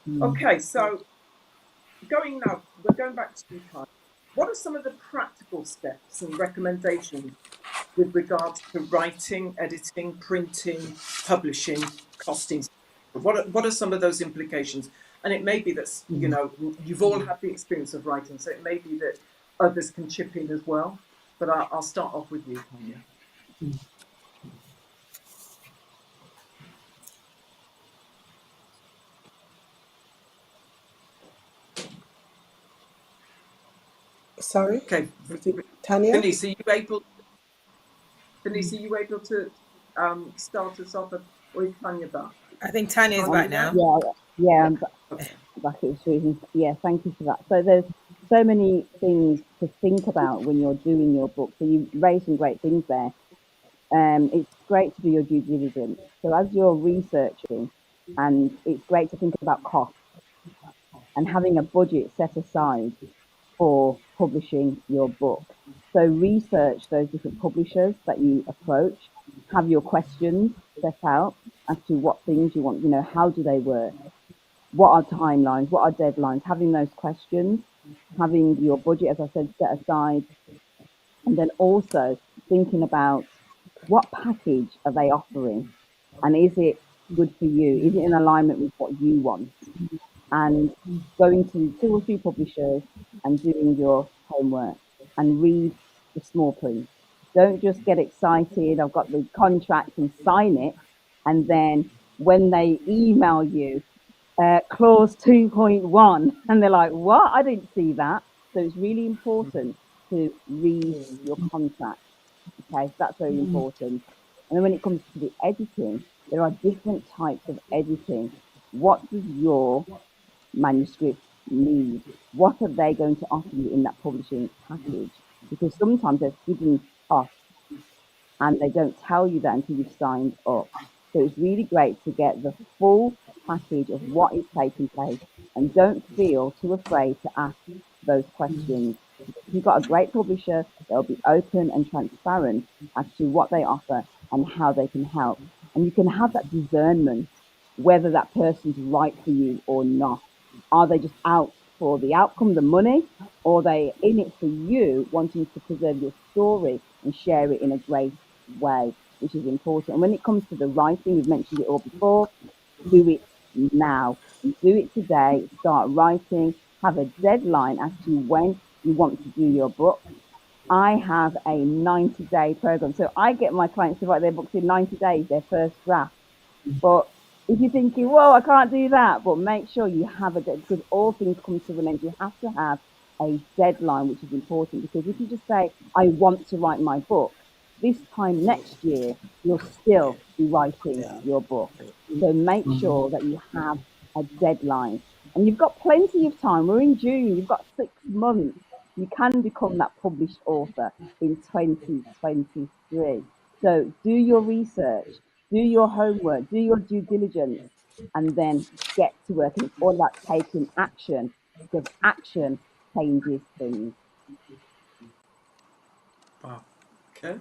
Speaker 2: Mm.
Speaker 1: Okay, so we're going back to you, Tanya. What are some of the practical steps and recommendations with regards to writing, editing, printing, publishing, costing? What are some of those implications? And it may be that, you
Speaker 2: Mm.
Speaker 1: know, you've all had the experience of writing, so it may be that others can chip in as well. But I'll start off with you, Tanya.
Speaker 5: Sorry,
Speaker 1: Okay,
Speaker 5: is it Tanya?
Speaker 1: Denise, are you able to start us off, or is Tanya back?
Speaker 3: I think Tanya is
Speaker 1: Tanya,
Speaker 3: back
Speaker 1: you there?
Speaker 3: now.
Speaker 6: Yeah, yeah, I'm
Speaker 1: Okay.
Speaker 6: back at Susan. Yeah, thank you for that. So there's so many things to think about when you're doing your book. So you raised some great things there. It's great to do your due diligence. So as you're researching, and it's great to think about costs and having a budget set aside for publishing your book. So research those different publishers that you approach, have your questions set out as to what things you want, you know, how do they work? What are timelines? What are deadlines? Having those questions, having your budget, as I said, set aside, and then also thinking about what package are they offering, and is it good for you? Is it in alignment with what you want? And going to two or three publishers and doing your homework and read the small print. Don't just get excited, I've got the contract and sign it, and then when they email you clause 2.1 and they're like, what? I didn't see that. So it's really important to read your contract. Okay, so that's very important. And then when it comes to the editing, there are different types of editing. What does your manuscript need? What are they going to offer you in that publishing package? Because sometimes there's hidden costs and they don't tell you that until you've signed up. So it's really great to get the full package of what is taking place and don't feel too afraid to ask those questions. If you've got a great publisher, they'll be open and transparent as to what they offer and how they can help. And you can have that discernment whether that person's right for you or not. Are they just out for the outcome, the money, or are they in it for you, wanting to preserve your story and share it in a great way, which is important. And when it comes to the writing, we've mentioned it all before, do it now. Do it today, start writing, have a deadline as to when you want to do your book. I have a 90-day program. So I get my clients to write their books in 90 days, their first draft. But if you're thinking, whoa, I can't do that, but make sure you have a deadline, because all things come to an end. You have to have a deadline, which is important, because if you just say, I want to write my book, this time next year, you'll still be writing your book. So make sure that you have a deadline. And you've got plenty of time. We're in June, you've got 6 months. You can become that published author in 2023. So do your research, do your homework, do your due diligence, and then get to work. And it's all about taking action, because action changes things.
Speaker 1: Wow. Okay.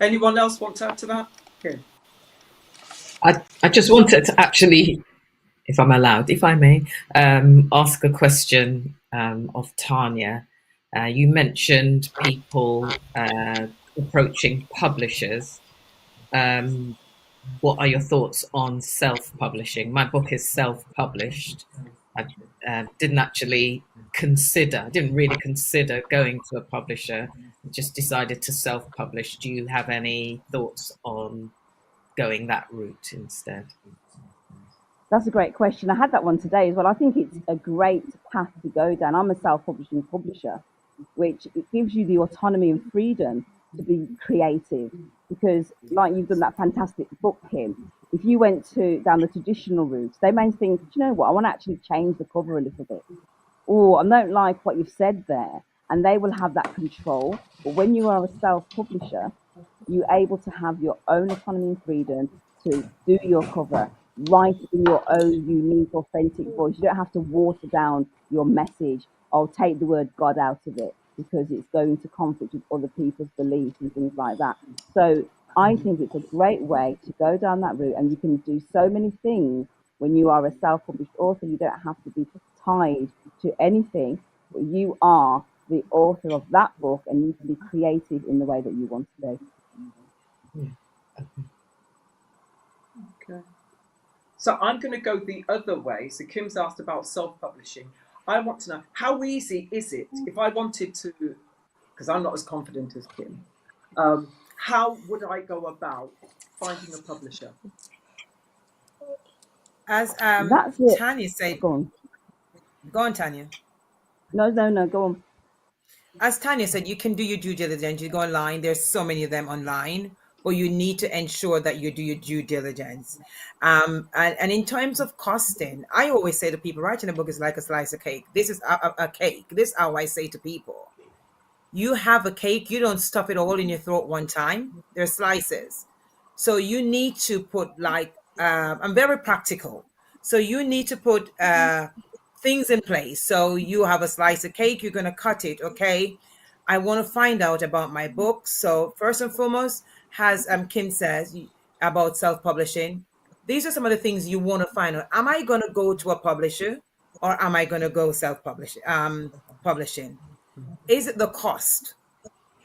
Speaker 1: Anyone else want to add to that? Okay.
Speaker 4: I just wanted to actually, if I'm allowed, if I may, ask a question of Tanya. You mentioned people approaching publishers. What are your thoughts on self-publishing? My book is self-published. I didn't really consider going to a publisher. Just decided to self-publish. Do you have any thoughts on going that route instead?
Speaker 6: That's a great question. I had that one today as well. I think it's a great path to go down. I'm a self-publishing publisher, which it gives you the autonomy and freedom to be creative. Because, like you've done that fantastic book, Kim, if you went to down the traditional route, they may think, you know what, I want to actually change the cover a little bit. Or I don't like what you've said there. And they will have that control. But when you are a self-publisher, you're able to have your own autonomy and freedom to do your cover, write in your own unique, authentic voice. You don't have to water down your message or take the word God out of it because it's going to conflict with other people's beliefs and things like that. So I think it's a great way to go down that route, and you can do so many things when you are a self-published author. You don't have to be tied to anything, but you are the author of that book, and you can be creative in the way that you want to be.
Speaker 1: Okay. So I'm going to go the other way. So Kim's asked about self-publishing. I want to know, how easy is it if I wanted to, because I'm not as confident as Kim, how would I go about finding a publisher?
Speaker 3: As
Speaker 6: That's it.
Speaker 3: Tanya said,
Speaker 6: Go
Speaker 3: go on, Tanya.
Speaker 6: No, go on.
Speaker 3: As Tanya said, you can do your due diligence. You go online. There's so many of them online, but you need to ensure that you do your due diligence. And in terms of costing, I always say to people, writing a book is like a slice of cake. This is a cake. This is how I say to people. You have a cake, you don't stuff it all in your throat one time. There's slices. So you need to put I'm very practical. So you need to put things in place. So you have a slice of cake, you're going to cut it. Okay. I want to find out about my book. So first and foremost, as Kim says about self-publishing, these are some of the things you want to find out. Am I going to go to a publisher or am I going to go self-publishing? Publishing? Is it the cost?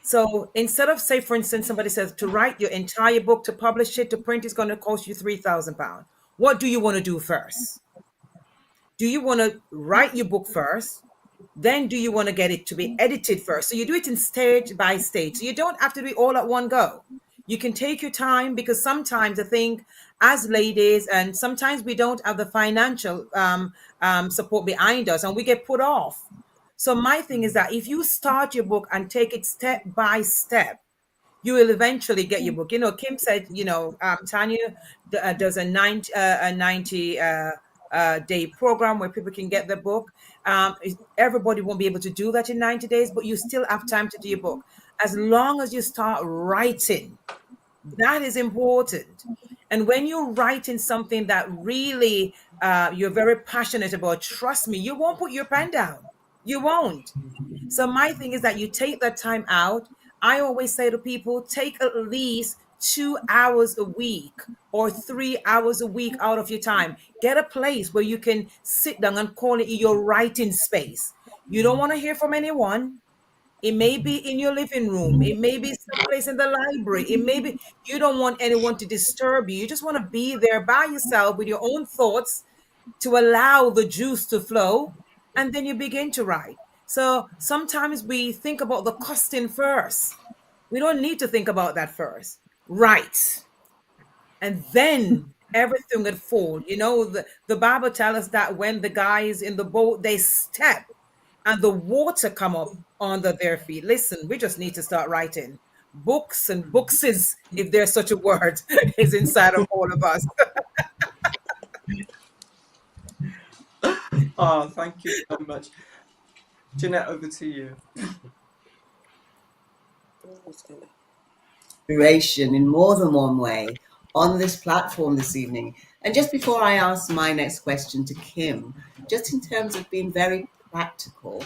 Speaker 3: So instead of, say, for instance, somebody says to write your entire book, to publish it, to print, is going to cost you £3,000. What do you want to do first? Do you want to write your book first? Then do you want to get it to be edited first? So you do it in stage by stage. So you don't have to do it all at one go. You can take your time, because sometimes I think as ladies, and sometimes we don't have the financial support behind us, and we get put off. So my thing is that if you start your book and take it step by step, you will eventually get your book. You know, Kim said, Tanya does a 90 day program where people can get their book. Everybody won't be able to do that in 90 days, but you still have time to do your book. As long as you start writing, that is important. And when you're writing something that really you're very passionate about, trust me, you won't put your pen down. You won't. So my thing is that you take that time out. I always say to people, take at least 2 hours a week or 3 hours a week out of your time. Get a place where you can sit down and call it your writing space. You don't want to hear from anyone. It may be in your living room. It may be someplace in the library. It may be, you don't want anyone to disturb you. You just want to be there by yourself with your own thoughts to allow the juice to flow. And then you begin to write. So sometimes we think about the costing first. We don't need to think about that first. Write. And then everything would fall. You know, the Bible tells us that when the guys in the boat, they step and the water come up under their feet. Listen, we just need to start writing. Books and bookses, if there's such a word, is inside of all of us.
Speaker 1: Oh, thank you so much. Jeanette, over to you.
Speaker 2: Inspiration in more than one way on this platform this evening. And just before I ask my next question to Kim, just in terms of being very practical,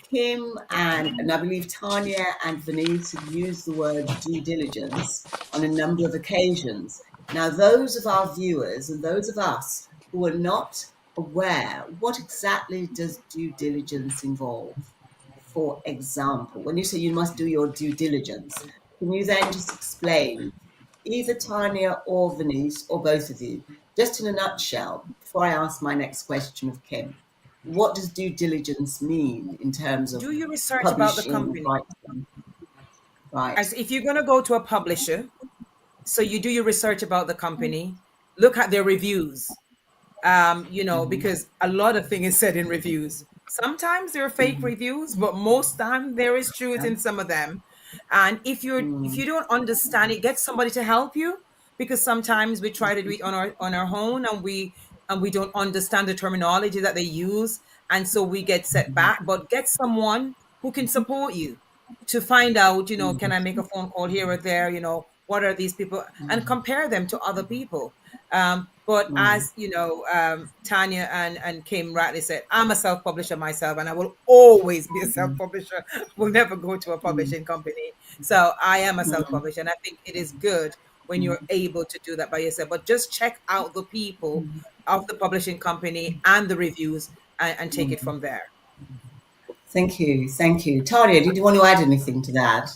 Speaker 2: Kim and I believe Tanya and Venice have used the word due diligence on a number of occasions. Now, those of our viewers and those of us who are not aware, what exactly does due diligence involve? For example, when you say you must do your due diligence, can you then just explain, either Tanya or Venice or both of you, just in a nutshell, before I ask my next question of Kim, what does due diligence mean in terms of
Speaker 3: do your research about the company?
Speaker 2: Right.
Speaker 3: As if you're going to go to a publisher, so you do your research about the company, look at their reviews, because a lot of things is said in reviews. Sometimes they're fake reviews, but most time there is truth in some of them. And if you don't understand it, get somebody to help you, because sometimes we try to do it on our own, and we don't understand the terminology that they use, and so we get set back. But get someone who can support you to find out, can I make a phone call here or there? What are these people, and compare them to other people. But as Tanya and Kim rightly said, I'm a self-publisher myself, and I will always be a self-publisher. Will never go to a publishing company. So I am a self-publisher, and I think it is good when you're able to do that by yourself. But just check out the people of the publishing company and the reviews, and take it from there.
Speaker 2: Thank you. Thank you. Talia, did you want to add anything to that?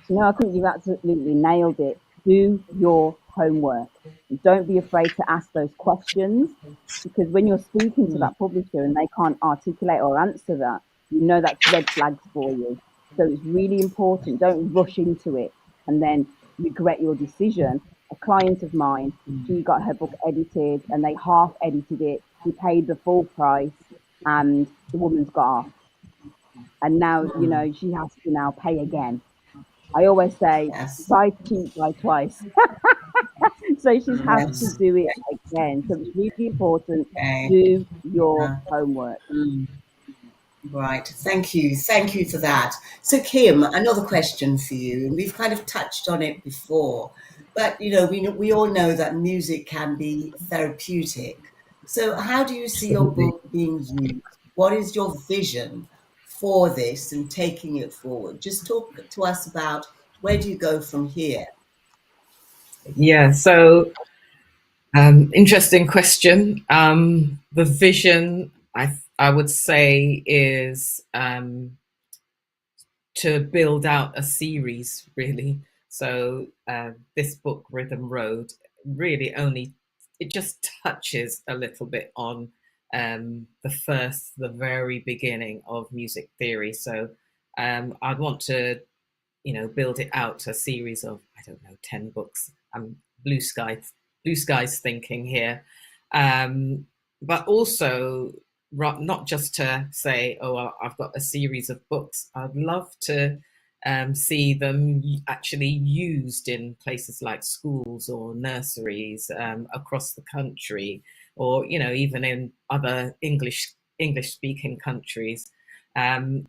Speaker 6: No, I think you've absolutely nailed it. Do your homework. Don't be afraid to ask those questions, because when you're speaking to that publisher and they can't articulate or answer that, you know that's red flags for you. So it's really important. Don't rush into it and then regret your decision. A client of mine, she got her book edited and they half edited it. She paid the full price and the woman's got off. And now, she has to now pay again. I always say,
Speaker 2: Yes.
Speaker 6: buy cheap, buy twice. So she has to
Speaker 2: Yes.
Speaker 6: do it again. So it's really important.
Speaker 2: Okay.
Speaker 6: Do your
Speaker 2: Yeah.
Speaker 6: homework.
Speaker 2: Right. Thank you. Thank you for that. So, Kim, another question for you, and we've kind of touched on it before, but we all know that music can be therapeutic. So, how do you see your
Speaker 4: Absolutely.
Speaker 2: book being used? What is your vision for this and taking it forward? Just talk to us about where do you go from here?
Speaker 4: Yeah, so interesting question. The vision, I would say, is to build out a series, really. So this book, Rhythm Road, really only, it just touches a little bit on the very beginning of music theory. So I'd want to, build it out to a series of, I don't know, 10 books. Blue skies thinking here. But also not just to say, oh, I've got a series of books. I'd love to see them actually used in places like schools or nurseries across the country, or even in other English speaking countries. And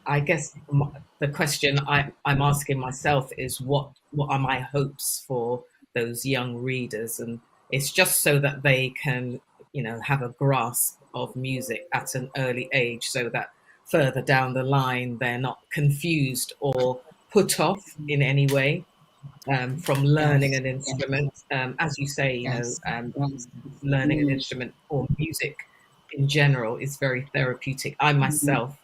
Speaker 4: I guess the question I'm asking myself is what are my hopes for those young readers, and it's just so that they can have a grasp of music at an early age, so that further down the line they're not confused or put off in any way from learning
Speaker 2: Yes.
Speaker 4: an
Speaker 2: Yes.
Speaker 4: instrument. As you say,
Speaker 2: Yes.
Speaker 4: learning an
Speaker 2: Mm,
Speaker 4: instrument or music in general is very therapeutic. I
Speaker 2: mm,
Speaker 4: myself,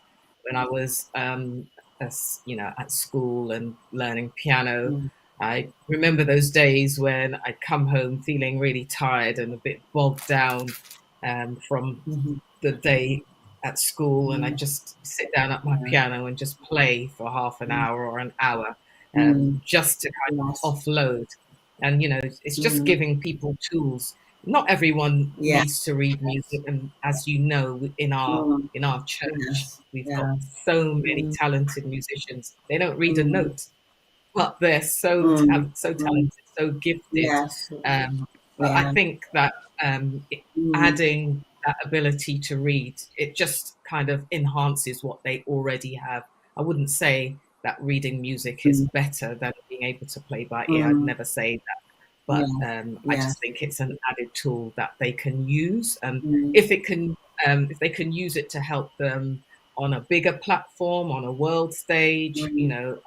Speaker 4: when I was at school and learning piano,
Speaker 2: mm,
Speaker 4: I remember those days when I'd come home feeling really tired and a bit bogged down from
Speaker 2: mhm,
Speaker 4: the day at school, and I
Speaker 2: mm,
Speaker 4: just sit down at my
Speaker 2: yeah,
Speaker 4: piano and just play for half an
Speaker 2: mm,
Speaker 4: hour or an hour,
Speaker 2: mm,
Speaker 4: just to kind
Speaker 2: yes.
Speaker 4: of offload. And it's just
Speaker 2: Mm,
Speaker 4: giving people tools. Not everyone
Speaker 2: yeah.
Speaker 4: needs to read music, and as you know, in our
Speaker 2: Mm,
Speaker 4: church,
Speaker 2: yes.
Speaker 4: we've got
Speaker 2: Yeah.
Speaker 4: so many
Speaker 2: Mm,
Speaker 4: talented musicians. They don't read a
Speaker 2: mm,
Speaker 4: note, but they're
Speaker 2: mm,
Speaker 4: so
Speaker 2: mm,
Speaker 4: talented, so gifted.
Speaker 2: yes.
Speaker 4: But I
Speaker 2: Yeah.
Speaker 4: think that
Speaker 2: Mm,
Speaker 4: adding that ability to read, it just kind of enhances what they already have. I wouldn't say that reading music is
Speaker 2: mm,
Speaker 4: better than being able to play by ear. I'd
Speaker 2: mm,
Speaker 4: never say that. But
Speaker 2: yes.
Speaker 4: I
Speaker 2: Yes.
Speaker 4: just think it's an added tool that they can use, and
Speaker 2: Mm,
Speaker 4: if they can use it to help them on a bigger platform, on a world stage,
Speaker 2: mm.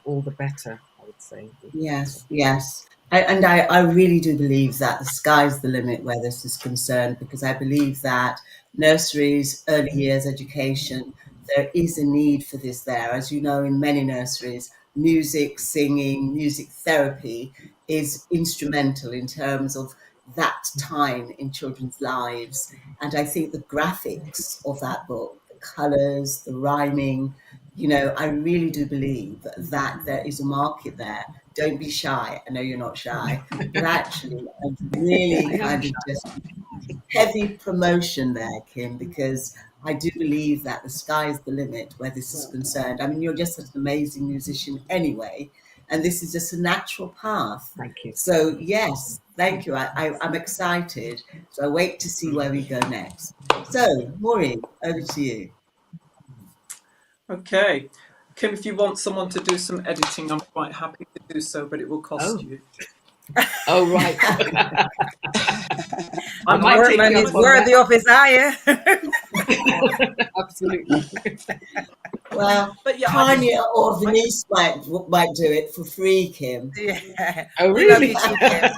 Speaker 4: all the better, I would say. So,
Speaker 2: Yes, yes. I really do believe that the sky's the limit where this is concerned, because I believe that nurseries, early years education, there is a need for this there. As you know, in many nurseries, music, singing, music therapy is instrumental in terms of that time in children's lives. And I think the graphics of that book, the colors, the rhyming, I really do believe that there is a market there. Don't be shy. I know you're not shy, but actually, I've really
Speaker 4: I am
Speaker 2: kind
Speaker 4: shy.
Speaker 2: of just heavy promotion there, Kim, because I do believe that the sky is the limit where this is concerned. I mean, you're just an amazing musician anyway, and this is just a natural path.
Speaker 4: Thank you.
Speaker 2: So, yes, thank you. I'm excited. So I wait to see where we go next. So, Maureen, over to you.
Speaker 1: Okay. Kim, if you want someone to do some editing, I'm quite happy to do so, but it will cost
Speaker 4: Oh,
Speaker 1: you.
Speaker 4: Oh, right.
Speaker 1: I'm,
Speaker 4: might
Speaker 1: I'm
Speaker 4: take
Speaker 3: Workman
Speaker 4: you
Speaker 1: taking
Speaker 3: is
Speaker 4: up on
Speaker 3: worthy
Speaker 1: myself.
Speaker 3: of his hire.
Speaker 4: Absolutely.
Speaker 2: Well,
Speaker 1: But yeah,
Speaker 2: Tanya or
Speaker 1: I just
Speaker 2: Venice might do it for free, Kim.
Speaker 3: Yeah,
Speaker 4: Oh,
Speaker 3: we love you
Speaker 4: really?
Speaker 3: too, Kim.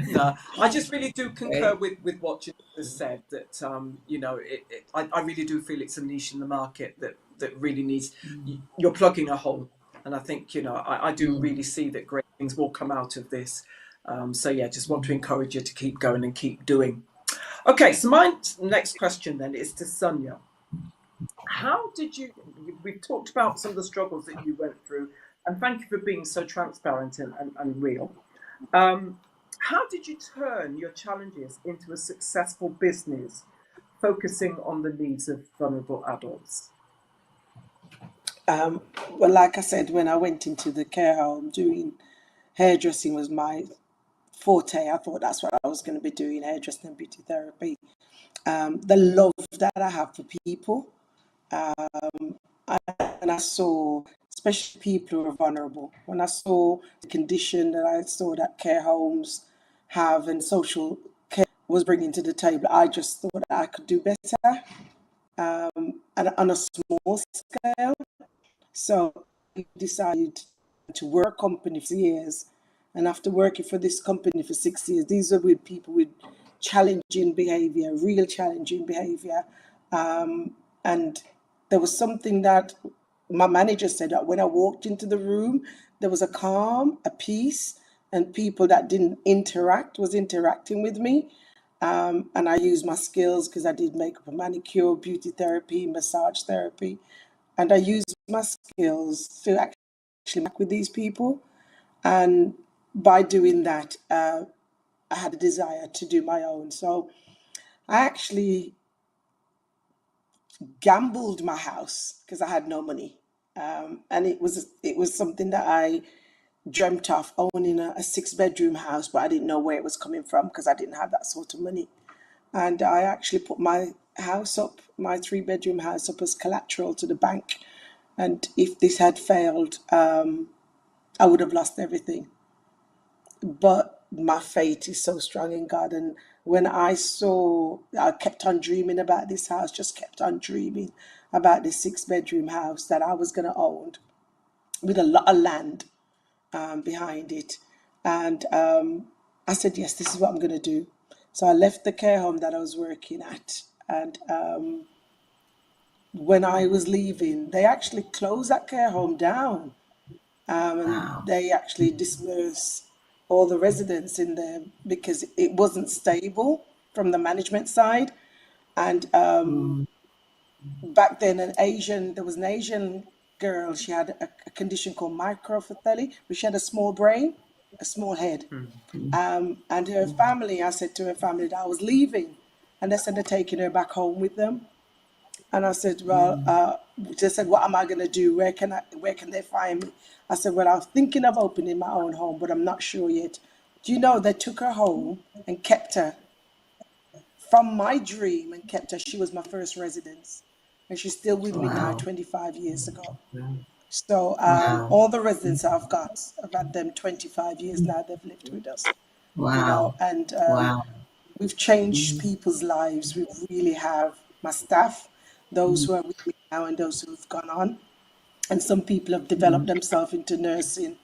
Speaker 1: no, I just really do concur
Speaker 4: Okay.
Speaker 1: with what you just said. That I really do feel it's a niche in the market that really needs. You're plugging a hole, and I think I do really see that great things will come out of this. So yeah, just want to encourage you to keep going and keep doing. Okay, so my next question then is to Sonia. How did we've talked about some of the struggles that you went through, and thank you for being so transparent and real. How did you turn your challenges into a successful business, focusing on the needs of vulnerable adults?
Speaker 5: Well, like I said, when I went into the care home, doing hairdressing was my forte. I thought that's what I was going to be doing, hairdressing and beauty therapy. The love that I have for people, and I saw, especially people who are vulnerable, when I saw the condition that I saw that care homes have and social care was bringing to the table, I just thought I could do better, and on a small scale. So I decided to work company for years. And after working for this company for 6 years, these are with people with challenging behavior, real challenging behavior. And there was something that my manager said that when I walked into the room, there was a calm, a peace, and people that didn't interact was interacting with me. And I used my skills because I did makeup and manicure, beauty therapy, massage therapy, and I used my skills to actually work with these people. And by doing that, I had a desire to do my own. So I actually gambled my house because I had no money, and it was something that I dreamt of owning a 6 bedroom house, but I didn't know where it was coming from because I didn't have that sort of money. And I actually put my house up, my 3 bedroom house up as collateral to the bank. And if this had failed, I would have lost everything. But my faith is so strong in God. And when I kept on dreaming about this house, just kept on dreaming about this 6 bedroom house that I was going to own with a lot of land behind it. And I said, yes, this is what I'm going to do. So I left the care home that I was working at. And when I was leaving, they actually closed that care home down. And
Speaker 2: Wow.
Speaker 5: they actually dispersed all the residents in there because it wasn't stable from the management side. And back then, there was an Asian girl. She had a condition called microphthalmia, where she had a small brain, a small head. And her family, I said to her family that I was leaving, and they said they're taking her back home with them. And I said, well, they said, what am I going to do? Where can they find me? I said, well, I was thinking of opening my own home, but I'm not sure yet. Do you know they took her home and kept her from my dream and kept her? She was my first residence. And she's still with me now,
Speaker 2: Wow.
Speaker 5: 25 years ago. So
Speaker 2: Wow.
Speaker 5: all the residents I've got, I've had them 25 years now, they've lived with us,
Speaker 2: Wow.
Speaker 5: and
Speaker 2: Wow.
Speaker 5: we've changed people's lives. We really have. My staff, those who are with me now and those who've gone on. And some people have developed themselves into nursing.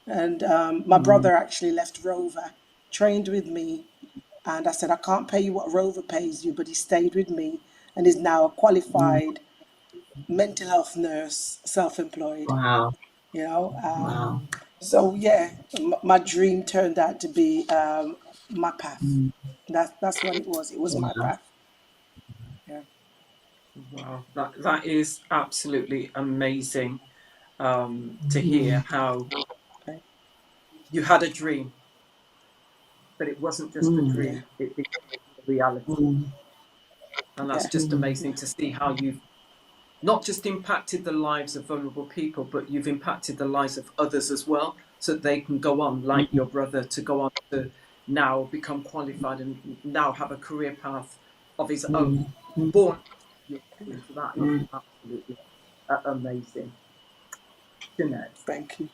Speaker 5: And my brother actually left Rover, trained with me. And I said, I can't pay you what Rover pays you, but he stayed with me and is now a qualified mental health nurse, self-employed,
Speaker 2: Wow.
Speaker 5: you know.
Speaker 2: Wow.
Speaker 5: So yeah, my dream turned out to be my path. That's what it was. It was my
Speaker 2: Wow.
Speaker 5: path. Yeah.
Speaker 1: Wow, that is absolutely amazing to hear how
Speaker 5: Okay.
Speaker 1: you had a dream, but it wasn't just a
Speaker 5: Yeah.
Speaker 1: dream; it became a reality, and that's
Speaker 5: Yeah.
Speaker 1: just amazing to see how you've not just impacted the lives of vulnerable people, but you've impacted the lives of others as well, so that they can go on, like your brother, to go on to now become qualified and now have a career path of his own, born your dream. So that is absolutely amazing. Jeanette.
Speaker 5: Thank you.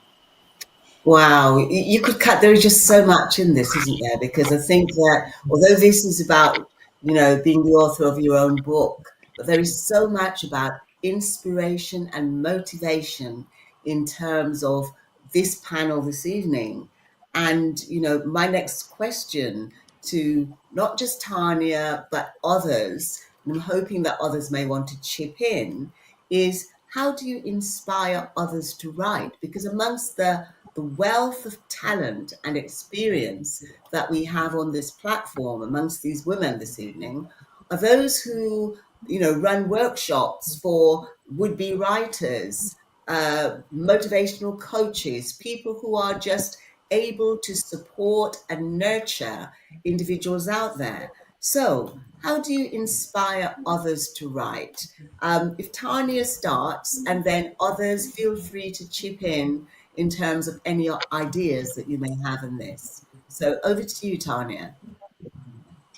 Speaker 2: Wow, you could cut. There is just so much in this, isn't there? Because I think that although this is about, being the author of your own book, but there is so much about inspiration and motivation in terms of this panel this evening. And, my next question to not just Tanya, but others, and I'm hoping that others may want to chip in, is how do you inspire others to write? Because amongst the wealth of talent and experience that we have on this platform amongst these women this evening are those who, run workshops for would-be writers, motivational coaches, people who are just able to support and nurture individuals out there. So, how do you inspire others to write? If Tanya starts, and then others feel free to chip in terms of any ideas that you may have in this. So over to you, Tanya.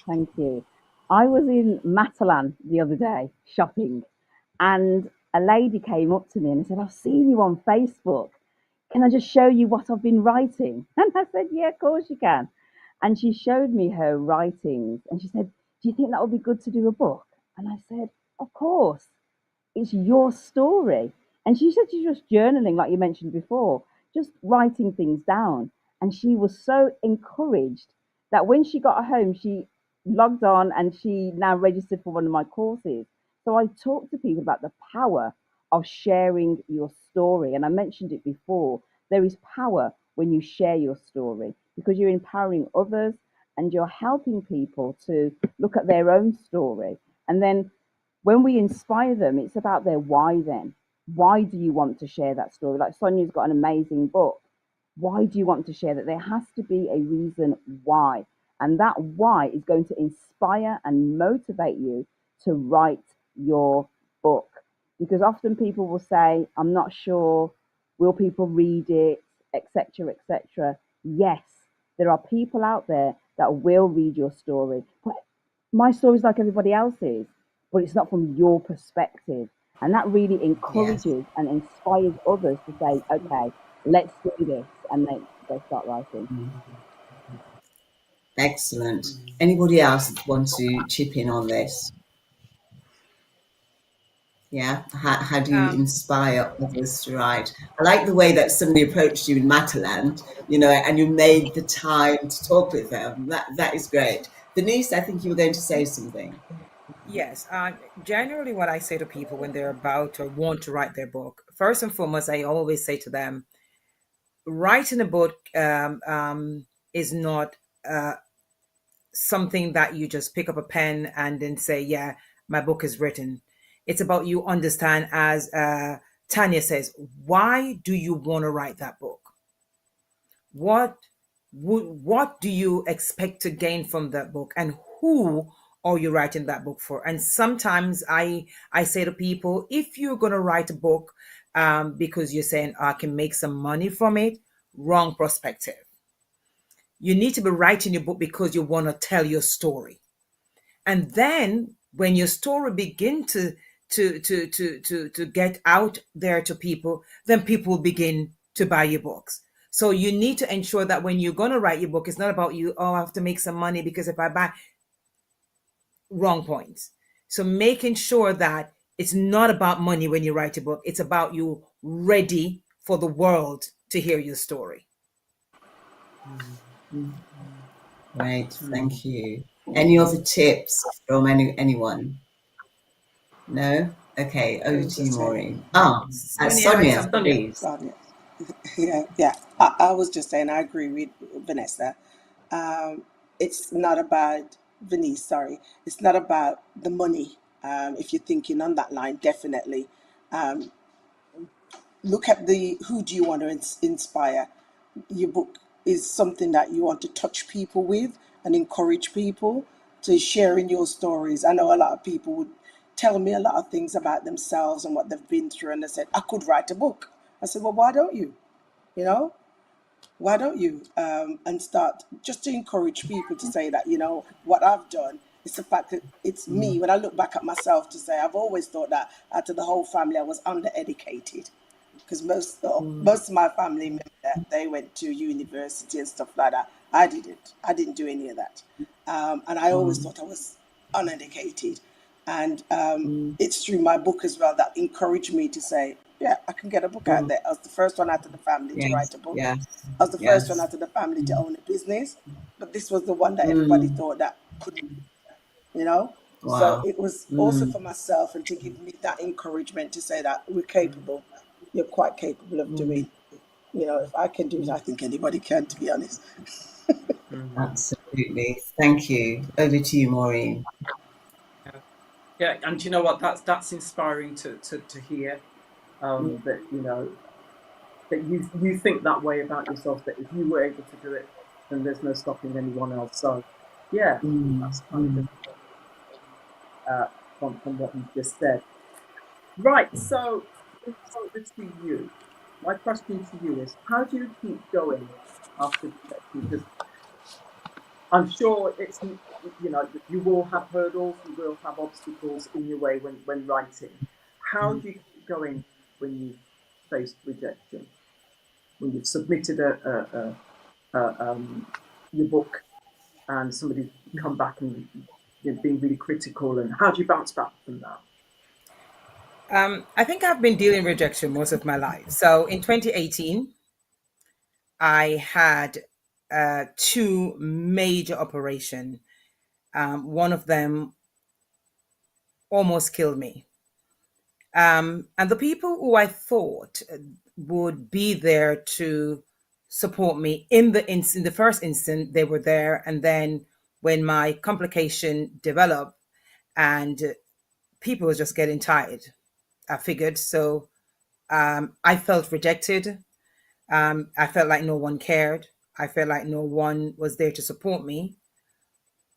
Speaker 6: Thank you. I was in Matalan the other day shopping, and a lady came up to me and said, "I've seen you on Facebook. Can I just show you what I've been writing?" And I said, "Yeah, of course you can." And she showed me her writings and she said, "Do you think that would be good to do a book?" And I said, "Of course. It's your story." And she said she's just journaling, like you mentioned before, just writing things down. And she was so encouraged that when she got home, she logged on and she now registered for one of my courses. So I talk to people about the power of sharing your story. And I mentioned it before, there is power when you share your story because you're empowering others and you're helping people to look at their own story. And then when we inspire them, it's about their why then. Why do you want to share that story? Like Sonia's got an amazing book. Why do you want to share that? There has to be a reason why. And that why is going to inspire and motivate you to write your book. Because often people will say, "I'm not sure, will people read it, etc., etc." Yes, there are people out there that will read your story. But my story is like everybody else's, but it's not from your perspective. And that really
Speaker 2: Yes,
Speaker 6: encourages and inspires others to say, "Okay, let's do this." And then they start writing.
Speaker 2: excellent. Anybody else want to chip in on this? Yeah, how do you
Speaker 3: Um,
Speaker 2: inspire others to write? I like the way that somebody approached you in Mataland, and you made the time to talk with them. That is great. Denise, I think you were going to say something.
Speaker 3: yes. Generally, what I say to people when they're about or want to write their book, first and foremost, I always say to them, writing a book is not something that you just pick up a pen and then say, "Yeah, my book is written." It's about you understand, as Tanya says, why do you want to write that book? What what do you expect to gain from that book, and who are you writing that book for? And sometimes I say to people, if you're going to write a book because you're saying, "I can make some money from it," wrong perspective. You need to be writing your book because you want to tell your story. And then when your story begin to get out there to people, then people begin to buy your books. So you need to ensure that when you're going to write your book, it's not about you, "Oh, I have to make some money because if I buy," wrong points. So making sure that it's not about money when you write a book, it's about you ready for the world to hear your story.
Speaker 2: Great, thank you. Any other tips from anyone? No? Okay,
Speaker 5: I
Speaker 2: over
Speaker 5: was
Speaker 2: to you,
Speaker 5: just saying,
Speaker 2: Maureen.
Speaker 3: Sonia had
Speaker 2: Sonia,
Speaker 3: something.
Speaker 2: please.
Speaker 5: Sonia. Yeah. I was just saying, I agree with Vanessa. Um, it's not about Venice, sorry. It's not about the money. If you're thinking on that line, definitely. Um, Look at the who do you want to inspire. Your book is something that you want to touch people with and encourage people to sharing your stories. I know a lot of people would tell me a lot of things about themselves and what they've been through, and they said, "I could write a book." I said, "Well, why don't you? You know, why don't you?" And start just to encourage people to say that, what I've done. It's the fact that it's me. When I look back at myself, to say I've always thought that out of the whole family, I was undereducated. because most of my family members, they went to university and stuff like that. I didn't do any of that, and I always thought I was uneducated. And it's through my book as well that encouraged me to say, yeah, I can get a book out there. I was the first one out of the family to write a book. I was the first one out of the family to own a business, but this was the one that everybody thought that couldn't, you know.
Speaker 2: Wow.
Speaker 5: So it was also for myself, and to give me that encouragement to say that we're capable. You're quite capable of doing. You know, if I can do it, I think anybody can, to be honest.
Speaker 2: Absolutely. Thank you. Over to you, Maureen.
Speaker 1: Yeah, and you know what? That's inspiring to hear. That you know that you think that way about yourself. That if you were able to do it, then there's no stopping anyone else. So, yeah, that's kind of from what you just said. Right. So, over to you. My question to you is: how do you keep going after rejection? Because I'm sure it's, you know, you will have hurdles, you will have obstacles in your way when writing. How do you keep going when you faced rejection? When you've submitted your book and somebody come back and being really critical, and how do you bounce back from that?
Speaker 3: I think I've been dealing with rejection most of my life. So in 2018, I had 2 major operations. One of them almost killed me. And the people who I thought would be there to support me in the first instance, they were there. And then when my complication developed and people were just getting tired, I figured. So I felt rejected. I felt like no one cared. I felt like no one was there to support me.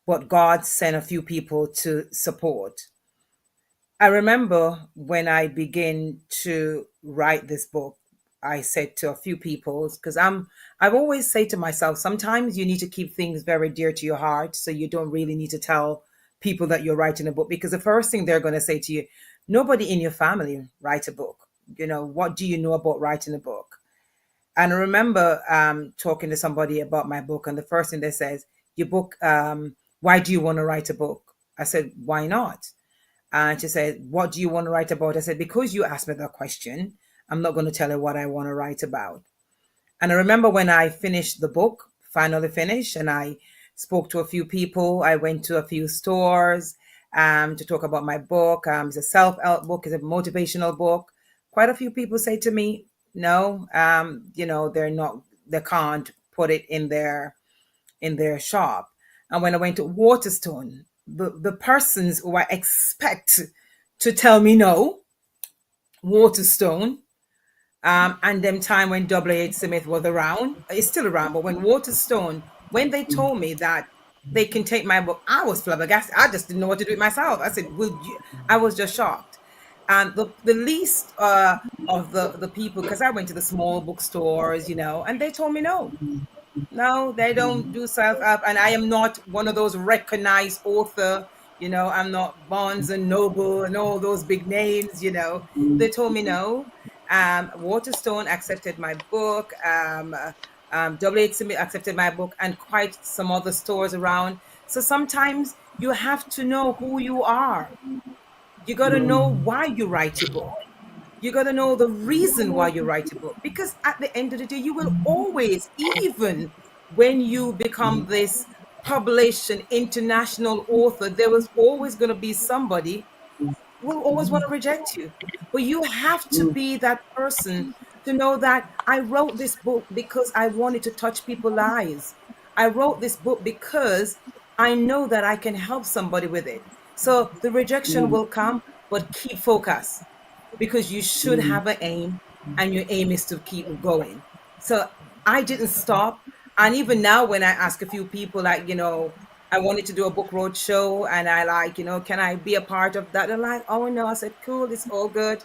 Speaker 3: But God sent a few people to support. I remember when I began to write this book, I said to a few people, because I've always said to myself, sometimes you need to keep things very dear to your heart. So you don't really need to tell people that you're writing a book, because the first thing they're going to say to you, nobody in your family write a book. You know, what do you know about writing a book? And I remember talking to somebody about my book, and the first thing they says, your book, why do you want to write a book? I said, why not? And she said, what do you want to write about? I said, because you asked me that question, I'm not going to tell you what I want to write about. And I remember when I finished the book, finally finished, and I spoke to a few people. I went to a few stores to talk about my book. It's a self-help book, it's a motivational book. Quite a few people say to me, no, they can't put it in their shop. And when I went to Waterstone, the persons who I expect to tell me no, Waterstone, and them time when W.H. Smith was around, it's still around, but when Waterstone, when they told me that they can take my book, I was flabbergasted. I just didn't know what to do with myself. I said, I was just shocked. And the least of the people, because I went to the small bookstores, and they told me no, they don't do self-help. And I am not one of those recognized author, I'm not Barnes and Noble and all those big names, They told me no. Waterstone accepted my book. W.H. Smith accepted my book, and quite some other stores around. So sometimes you have to know who you are. You got to know why you write your book. You got to know the reason why you write a book, because at the end of the day, you will always, even when you become this published and international author, there was always going to be somebody who will always want to reject you. But you have to be that person to know that I wrote this book because I wanted to touch people's lives. I wrote this book because I know that I can help somebody with it. So the rejection will come, but keep focus, because you should have an aim, and your aim is to keep going. So I didn't stop. And even now, when I ask a few people, like, I wanted to do a book road show, and I like, can I be a part of that? They're like, oh no. I said, cool, it's all good.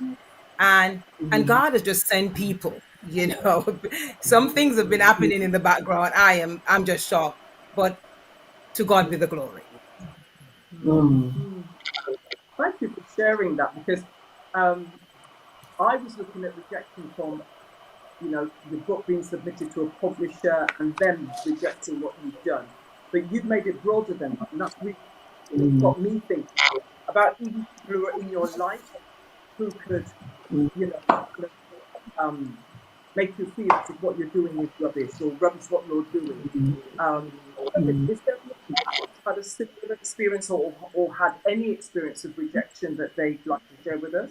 Speaker 3: And God has just sent people, some things have been happening in the background. I'm just shocked, but to God be the glory.
Speaker 1: Thank you for sharing that, because I was looking at rejection from, your book being submitted to a publisher and them rejecting what you've done. But you've made it broader than that, and that's really, it's got me thinking about even people who are in your life who could, you know, kind of, make you feel as if what you're doing is rubbish or rubbish what you're doing. Is there anyone who's had a similar experience or had any experience of rejection that they'd like to share with us?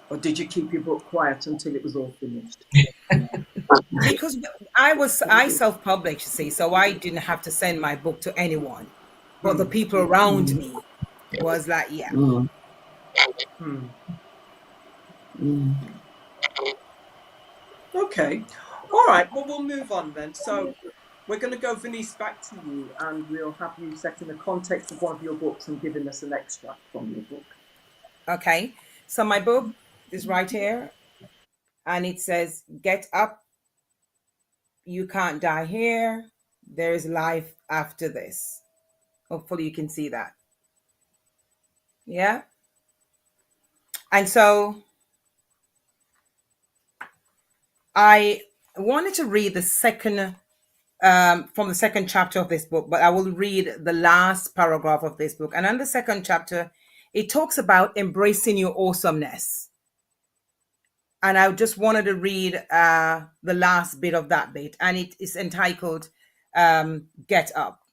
Speaker 1: Or did you keep your book quiet until it was all finished?
Speaker 3: Because I self-published, see, so I didn't have to send my book to anyone. But the people around me was like, yeah.
Speaker 1: Okay. All right. Well, we'll move on then. So we're going to go, Venice, back to you, and we'll have you set in the context of one of your books and giving us an extract from your book.
Speaker 3: Okay. So my book is right here, and it says, "Get up. You can't die here. There is life after this." Hopefully you can see that. Yeah. And so I wanted to read the second from the second chapter of this book, but I will read the last paragraph of this book. And in the second chapter, it talks about embracing your awesomeness. And I just wanted to read the last bit of that bit, and it is entitled "Get Up."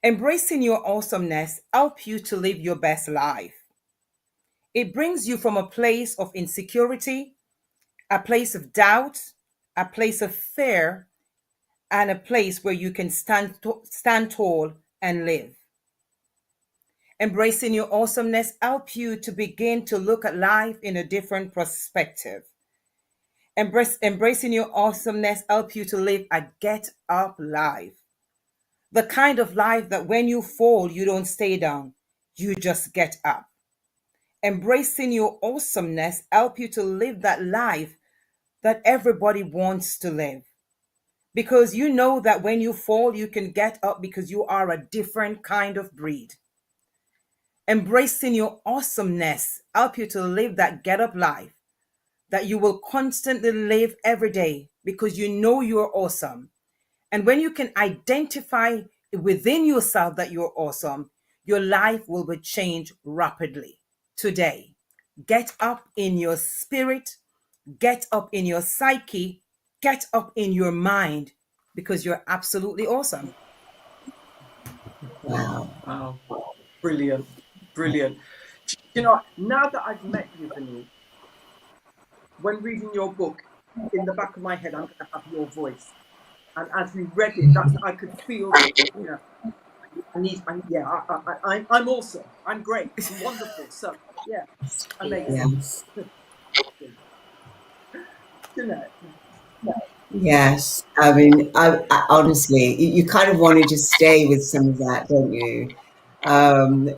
Speaker 3: Embracing your awesomeness helps you to live your best life. It brings you from a place of insecurity, a place of doubt, a place of fear, and a place where you can stand tall and live. Embracing your awesomeness helps you to begin to look at life in a different perspective. Embracing your awesomeness helps you to live a get up life. The kind of life that when you fall, you don't stay down, you just get up. Embracing your awesomeness helps you to live that life that everybody wants to live. Because you know that when you fall, you can get up because you are a different kind of breed. Embracing your awesomeness helps you to live that get up life that you will constantly live every day because you know you're awesome. And when you can identify within yourself that you're awesome, your life will be changed rapidly. Today, get up in your spirit, get up in your psyche, get up in your mind, because you're absolutely awesome.
Speaker 1: Wow. Brilliant. Brilliant. You know, now that I've met you, Venice, when reading your book, in the back of my head, I'm going to have your voice. And as we read it, I could feel, I'm awesome. I'm great. I'm wonderful. So, yeah, amazing. Jeanette.
Speaker 2: Yes, I mean, I honestly, you kind of want to just stay with some of that, don't you? The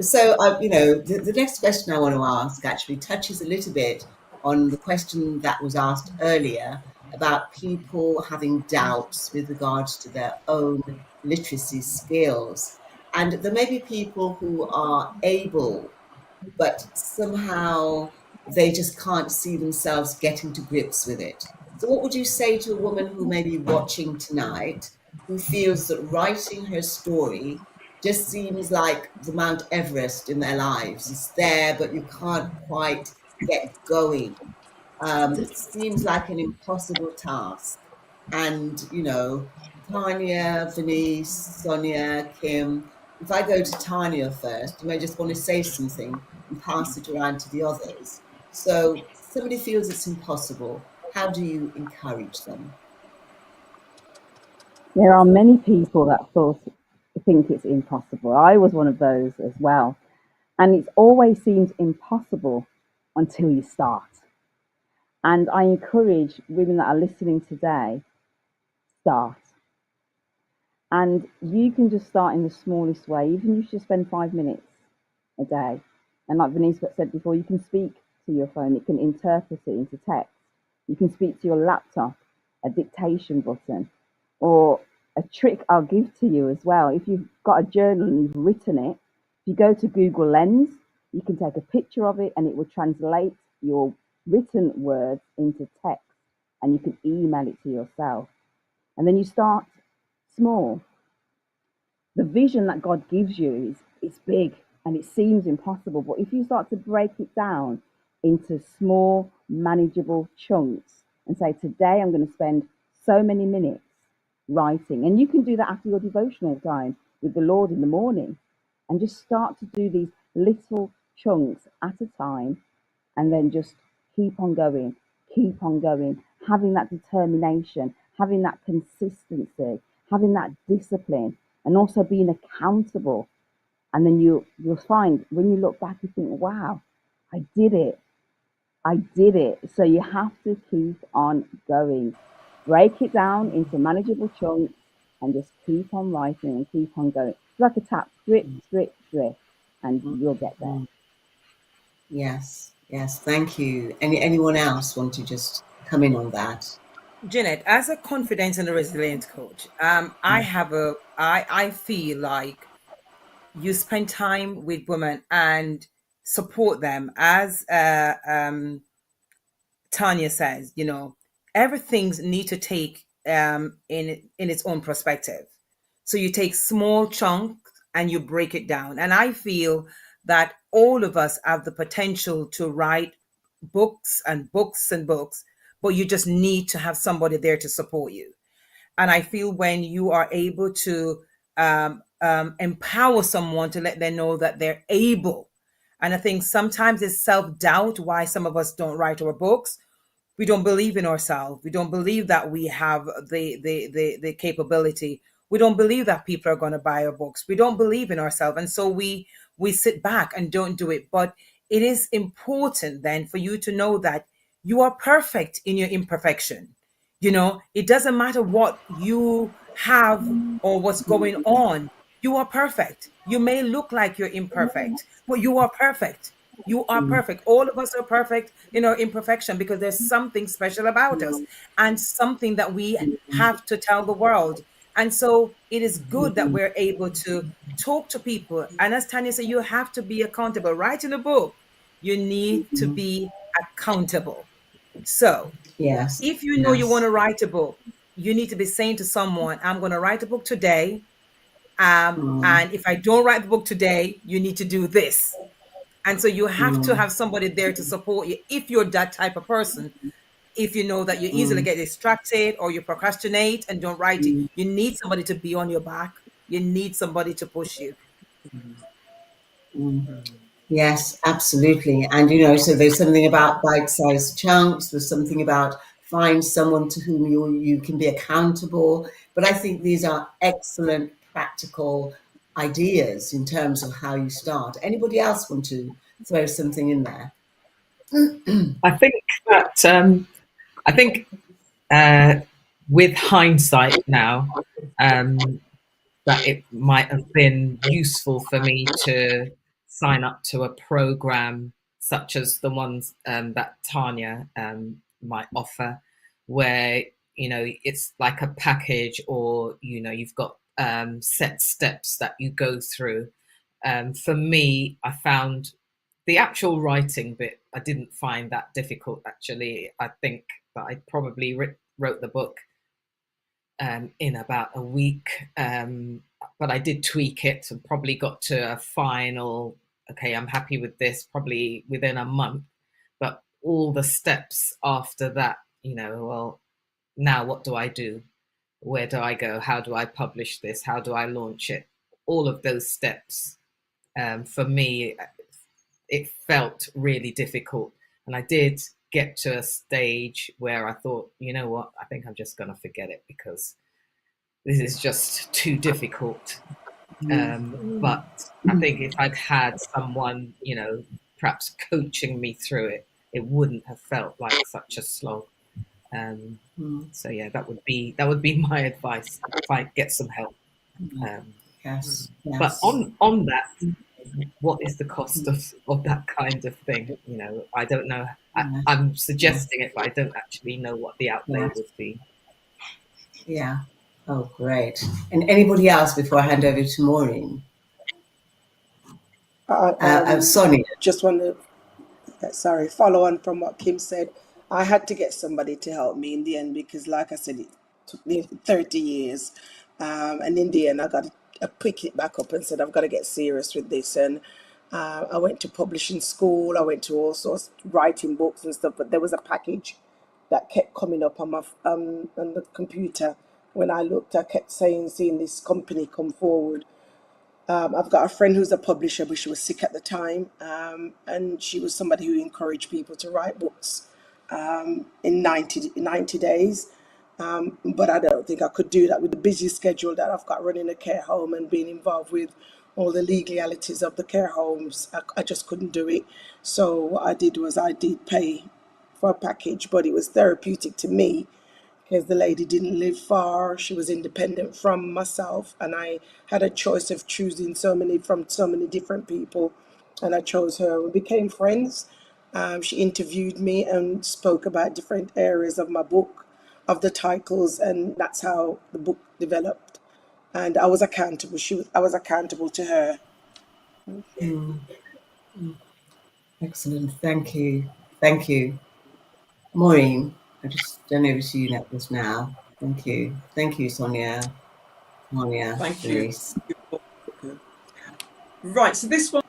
Speaker 2: next question I want to ask actually touches a little bit on the question that was asked earlier about people having doubts with regards to their own literacy skills. And there may be people who are able, but somehow they just can't see themselves getting to grips with it. So, what would you say to a woman who may be watching tonight who feels that writing her story just seems like the Mount Everest in their lives? It's there, but you can't quite get going. It seems like an impossible task. And, Tanya, Venice, Sonia, Kim, if I go to Tanya first, you may just want to say something and pass it around to the others. So somebody feels it's impossible. How do you encourage them?
Speaker 6: There are many people that think it's impossible. I was one of those as well. And it's always seemed impossible until you start. And I encourage women that are listening today, start. And you can just start in the smallest way. Even if you just spend 5 minutes a day. And like Venice said before, you can speak to your phone. It can interpret it into text. You can speak to your laptop, a dictation button, or a trick I'll give to you as well. If you've got a journal and you've written it, if you go to Google Lens, You can take a picture of it and it will translate your written words into text, and you can email it to yourself. And then you start small. The vision that God gives you is big and it seems impossible. But if you start to break it down into small, manageable chunks and say, today I'm going to spend so many minutes writing, and you can do that after your devotional time with the Lord in the morning, and just start to do these little chunks at a time, and then just keep on going, having that determination, having that consistency, having that discipline, and also being accountable. And then you'll find when you look back, you think, wow, I did it. So you have to keep on going. Break it down into manageable chunks and just keep on writing and keep on going. It's like a tap, drip, drip, drip, and you'll get there.
Speaker 2: Yes, thank you. Anyone else want to just come in on that?
Speaker 3: Jeanette, as a confidence and a resilience coach, I feel like you spend time with women and support them, as Tanya says, everything's need to take in its own perspective. So you take small chunks and you break it down. And I feel that all of us have the potential to write books and books and books, but you just need to have somebody there to support you. And I feel when you are able to empower someone to let them know that they're able. And I think sometimes it's self-doubt why some of us don't write our books. We don't believe in ourselves. We don't believe that we have the capability. We don't believe that people are going to buy our books. We don't believe in ourselves. And so we sit back and don't do it. But it is important then for you to know that you are perfect in your imperfection. It doesn't matter what you have or what's going on. You are perfect. You may look like you're imperfect, but you are perfect. You are perfect. All of us are perfect in our imperfection because there's something special about us and something that we have to tell the world. And so it is good that we're able to talk to people. And as Tanya said, you have to be accountable. Writing a book, you need to be accountable. So
Speaker 2: Yes,
Speaker 3: if you know you want to write a book, you need to be saying to someone, I'm going to write a book today. And if I don't write the book today, you need to do this. And so you have to have somebody there to support you if you're that type of person. If you know that you easily get distracted or you procrastinate and don't write it, you need somebody to be on your back. You need somebody to push you.
Speaker 2: Yes, absolutely. And so there's something about bite-sized chunks. There's something about find someone to whom you can be accountable. But I think these are excellent practical ideas in terms of how you start. Anybody else want to throw something in there?
Speaker 4: I think that with hindsight now, that it might have been useful for me to sign up to a program such as the ones that Tanya might offer, where it's like a package, or you've got set steps that you go through. For me, I found the actual writing bit, I didn't find that difficult, actually. I think that I probably wrote the book in about a week, but I did tweak it and probably got to a final, okay, I'm happy with this, probably within a month. But all the steps after that, well, now what do I do? Where do I go? How do I publish this? How do I launch it? All of those steps, for me, it felt really difficult. And I did get to a stage where I thought, you know what, I think I'm just going to forget it because this is just too difficult. But I think if I'd had someone, perhaps coaching me through it, it wouldn't have felt like such a slog. So yeah, that would be my advice. If I get some help.
Speaker 2: Yes.
Speaker 4: But on that, what is the cost of that kind of thing? I don't know. I'm suggesting it, but I don't actually know what the outlay would be.
Speaker 2: Yeah. Oh, great. And anybody else before I hand over to Maureen? Sonia.
Speaker 5: Just want to follow on from what Kim said. I had to get somebody to help me in the end because, like I said, it took me 30 years. And in the end, I picked it back up and said, I've got to get serious with this. And I went to publishing school. I went to all sorts, writing books and stuff. But there was a package that kept coming up on on the computer. When I looked, I kept seeing this company come forward. I've got a friend who's a publisher, but she was sick at the time, and she was somebody who encouraged people to write books in 90 days. But I don't think I could do that with the busy schedule that I've got running a care home and being involved with all the legalities of the care homes. I just couldn't do it. So what I did was I did pay for a package, but it was therapeutic to me because the lady didn't live far. She was independent from myself, and I had a choice of choosing from so many different people, and I chose her. We became friends. She interviewed me and spoke about different areas of my book, of the titles, and that's how the book developed. And I was accountable. I was accountable to her.
Speaker 2: Excellent. Thank you. Thank you. Maureen, I just done over to you just now. Thank you. Thank you, Sonia. Sonia.
Speaker 1: Thank
Speaker 2: Denise.
Speaker 1: you. Right, so this one's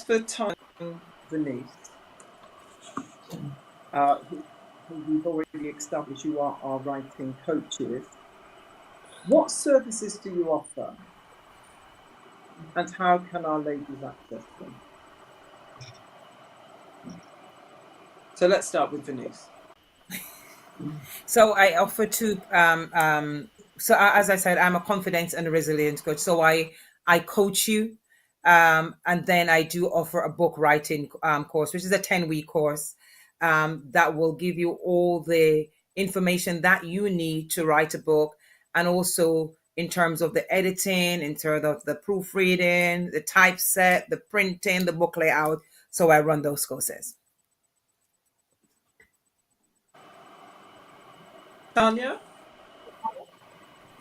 Speaker 1: for Tanya and Denise, who we've already established you are our writing coaches. What services do you offer, and how can our ladies access them? So let's start with Denise.
Speaker 3: So I offer to, as I said, I'm a confidence and resilience coach. So I coach you, and then I do offer a book writing course, which is a 10-week course that will give you all the information that you need to write a book, and also in terms of the editing, in terms of the proofreading, the typeset, the printing, the book layout. So I run those courses.
Speaker 1: Tanya?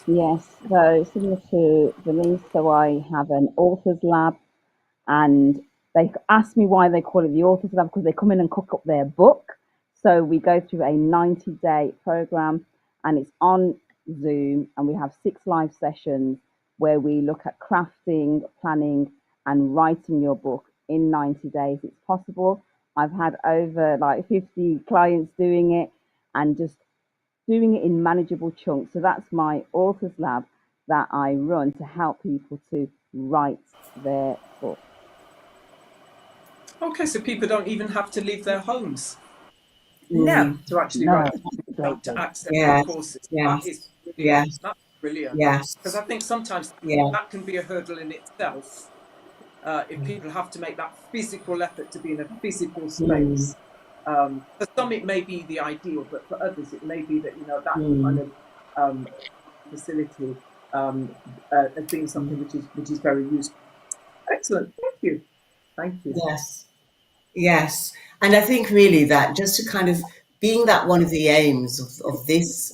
Speaker 6: Yes, so similar to Denise, so I have an author's lab, and they ask me why they call it the author's lab, because they come in and cook up their book. So we go through a 90-day program, and it's on Zoom, and we have 6 live sessions where we look at crafting, planning, and writing your book in 90 days. It's possible. I've had over 50 clients doing it, and just doing it in manageable chunks. So that's my author's lab that I run to help people to write their book.
Speaker 1: Okay, so people don't even have to leave their homes
Speaker 3: No.
Speaker 1: to actually write, to access the courses. That is brilliant. That's brilliant.
Speaker 2: Yes.
Speaker 1: Because I think sometimes that can be a hurdle in itself. If people have to make that physical effort to be in a physical space. For some it may be the ideal, but for others it may be that that kind of facility as being something which is very useful. Excellent. Thank you.
Speaker 2: Yes. And I think really that just to kind of being that one of the aims of this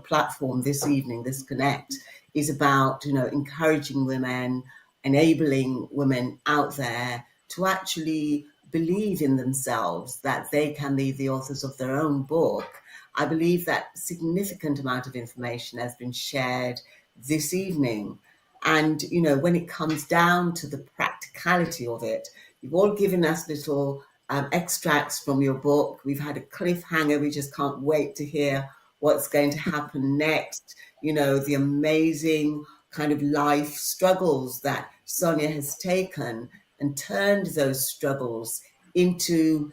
Speaker 2: platform this evening, this Connect, is about encouraging women, enabling women out there to actually believe in themselves, that they can be the authors of their own book. I believe that significant amount of information has been shared this evening. And, when it comes down to the practicality of it, you've all given us little extracts from your book. We've had a cliffhanger. We just can't wait to hear what's going to happen next. The amazing kind of life struggles that Sonia has taken and turned those struggles into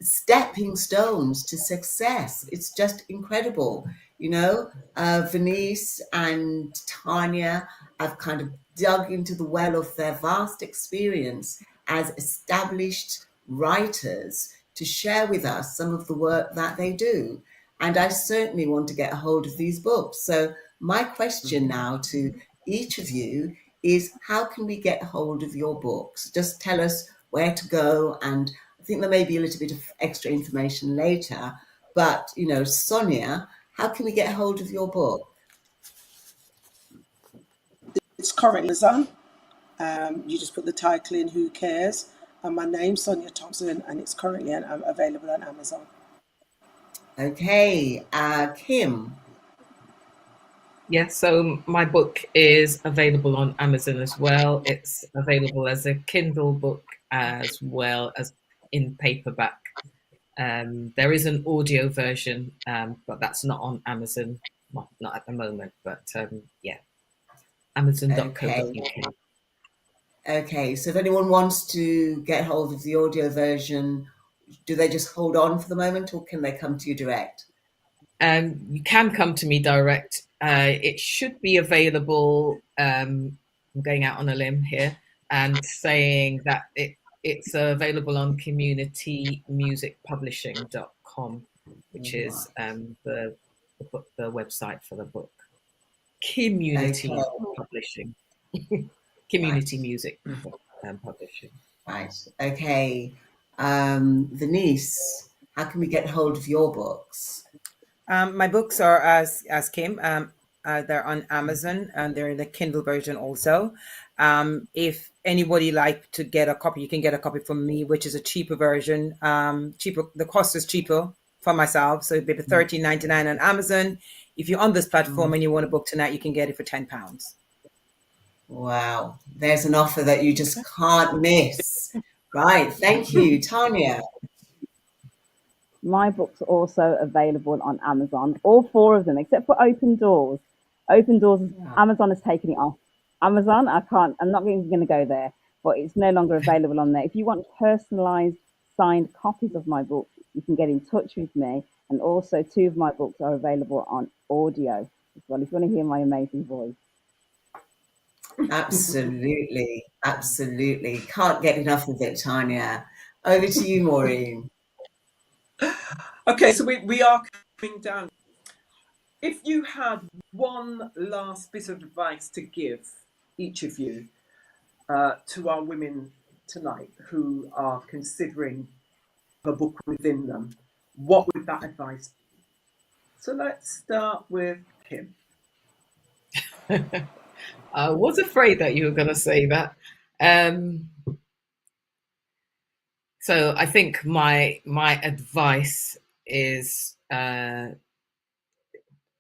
Speaker 2: stepping stones to success. It's just incredible. Venice and Tanya have kind of dug into the well of their vast experience as established writers to share with us some of the work that they do. And I certainly want to get a hold of these books. So my question now to each of you is, how can we get hold of your books? Just tell us where to go. And I think there may be a little bit of extra information later. But, Sonia, how can we get hold of your book?
Speaker 5: It's currently on. You just put the title in, Who Cares? And my name's Sonia Thompson, and it's currently available on Amazon.
Speaker 2: Okay, Kim.
Speaker 4: Yes, so my book is available on Amazon as well. It's available as a Kindle book as well as in paperback. There is an audio version, but that's not on Amazon, well, not at the moment, but yeah, amazon.co.uk.
Speaker 2: Okay, so if anyone wants to get hold of the audio version, do they just hold on for the moment, or can they come to you direct?
Speaker 4: You can come to me direct. It should be available. I'm going out on a limb here and saying that it's available on communitymusicpublishing.com, which is the website for the book. Community Publishing. Community Music Publishing.
Speaker 2: Right. Okay. Denise, how can we get hold of your books?
Speaker 3: My books are as Kim. They're on Amazon and they're in the Kindle version also. If anybody like to get a copy, you can get a copy from me, which is a cheaper version. Cheaper. The cost is cheaper for myself, so it'd be $13.99 on Amazon. If you're on this platform and you want a book tonight, you can get it for £10.
Speaker 2: Wow, there's an offer that you just can't miss. Right. Thank you, Tanya.
Speaker 6: My books are also available on Amazon, all 4 of them, except for Open Doors. Open Doors, Amazon has taken it off. Amazon, I'm not even going to go there, but it's no longer available on there. If you want personalized signed copies of my book, you can get in touch with me. And also 2 of my books are available on audio as well, if you want to hear my amazing voice.
Speaker 2: Absolutely. Absolutely. Can't get enough of it, Tanya. Over to you, Maureen.
Speaker 1: Okay, so we are coming down. If you had one last bit of advice to give, each of you, to our women tonight who are considering the book within them, what would that advice be? So let's start with Kim.
Speaker 4: I was afraid that you were going to say that. So I think my advice is, and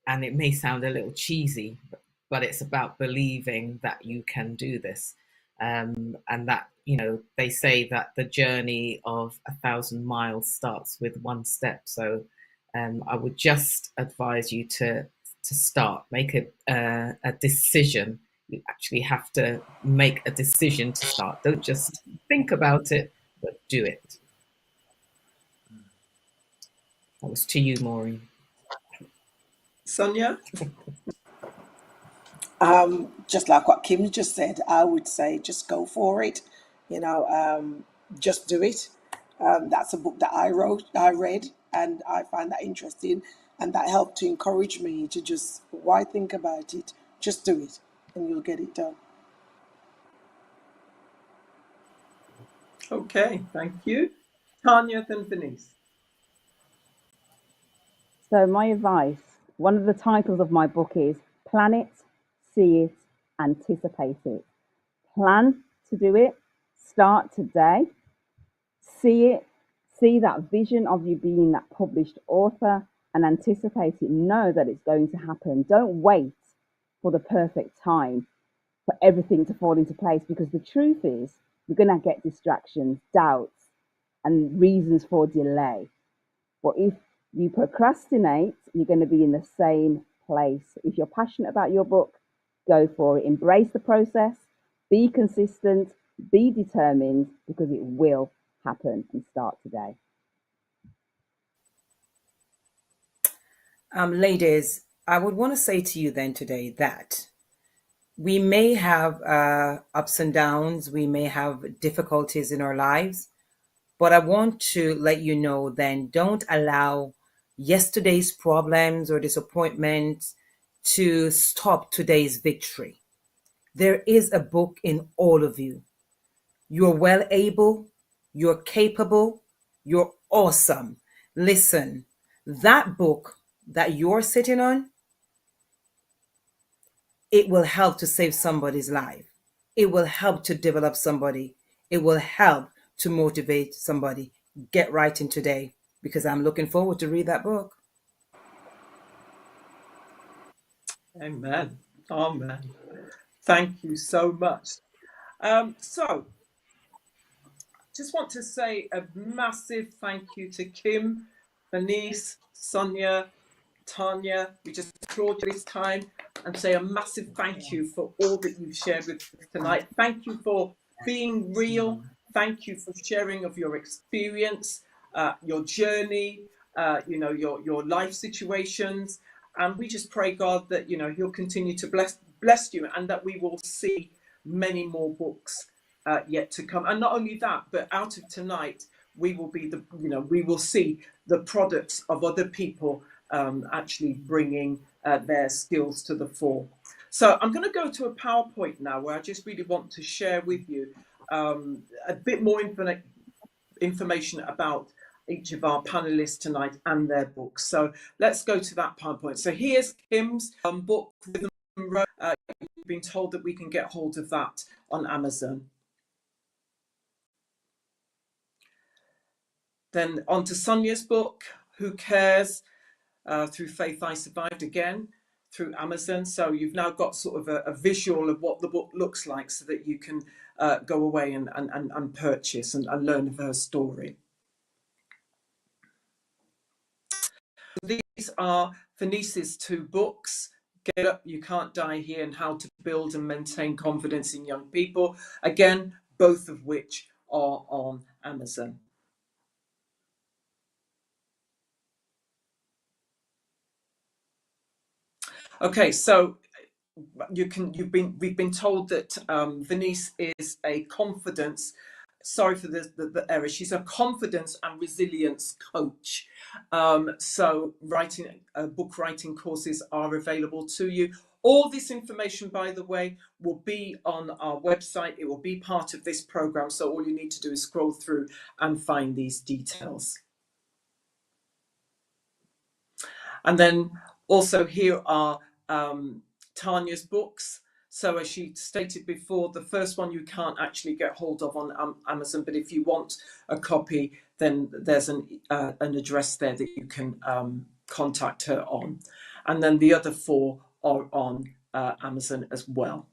Speaker 4: it may sound a little cheesy, but it's about believing that you can do this, and that they say that the journey of 1,000 miles starts with one step. So I would just advise you to start, make a decision. You actually have to make a decision to start. Don't just think about it, but do it. That was to you, Maureen.
Speaker 1: Sonia?
Speaker 5: Just like what Kim just said, I would say just go for it. Just do it. That's a book that I read, and I find that interesting, and that helped to encourage me to just, why think about it? Just do it, and you'll get it done.
Speaker 1: Okay, thank you. Tanya, then Denise.
Speaker 6: So my advice, one of the titles of my book is Plan It, See It, Anticipate It. Plan to do it, start today, see it, see that vision of you being that published author and anticipate it, know that it's going to happen. Don't wait for the perfect time for everything to fall into place, because the truth is you're going to get distractions, doubts, and reasons for delay. But if you procrastinate, you're going to be in the same place. If you're passionate about your book, go for it. Embrace the process, be consistent, be determined, because it will happen, and start today.
Speaker 3: Ladies, I would want to say to you then today that we may have ups and downs, we may have difficulties in our lives, but I want to let you know then, don't allow yesterday's problems or disappointments to stop today's victory. There is a book in all of you. You're well able, you're capable, you're awesome. Listen, that book that you're sitting on, it will help to save somebody's life. It will help to develop somebody. It will help to motivate somebody. Get writing today, because I'm looking forward to read that book.
Speaker 1: Amen. Amen. Thank you so much. So, just want to say a massive thank you to Kim, Bernice, Sonia, Tanya. We just applaud you this time and say a massive thank you for all that you've shared with us tonight. Thank you for being real. Thank you for sharing of your experience, your journey, your life situations. And we just pray, God, that He'll continue to bless you, and that we will see many more books yet to come. And not only that, but out of tonight, we will be we will see the products of other people actually bringing their skills to the fore. So I'm going to go to a PowerPoint now, where I just really want to share with you a bit more information about each of our panelists tonight and their books. So let's go to that PowerPoint. So here's Kim's book, Rhythm Road. You've been told that we can get hold of that on Amazon. Then on to Sonia's book, Who Cares? Through Faith I Survived, again through Amazon. So you've now got sort of a visual of what the book looks like, so that you can go away and purchase and learn of her story. These are Venice's two books, Get Up, You Can't Die Here, and How to Build and Maintain Confidence in Young People. Again, both of which are on Amazon. Okay, so we've been told that Venice is a confidence. Sorry for the error. She's a confidence and resilience coach. So book writing courses are available to you. All this information, by the way, will be on our website. It will be part of this program. So all you need to do is scroll through and find these details. And then also here are Tanya's books. So as she stated before, the first one you can't actually get hold of on Amazon, but if you want a copy, then there's an address there that you can contact her on. And then the other four are on Amazon as well.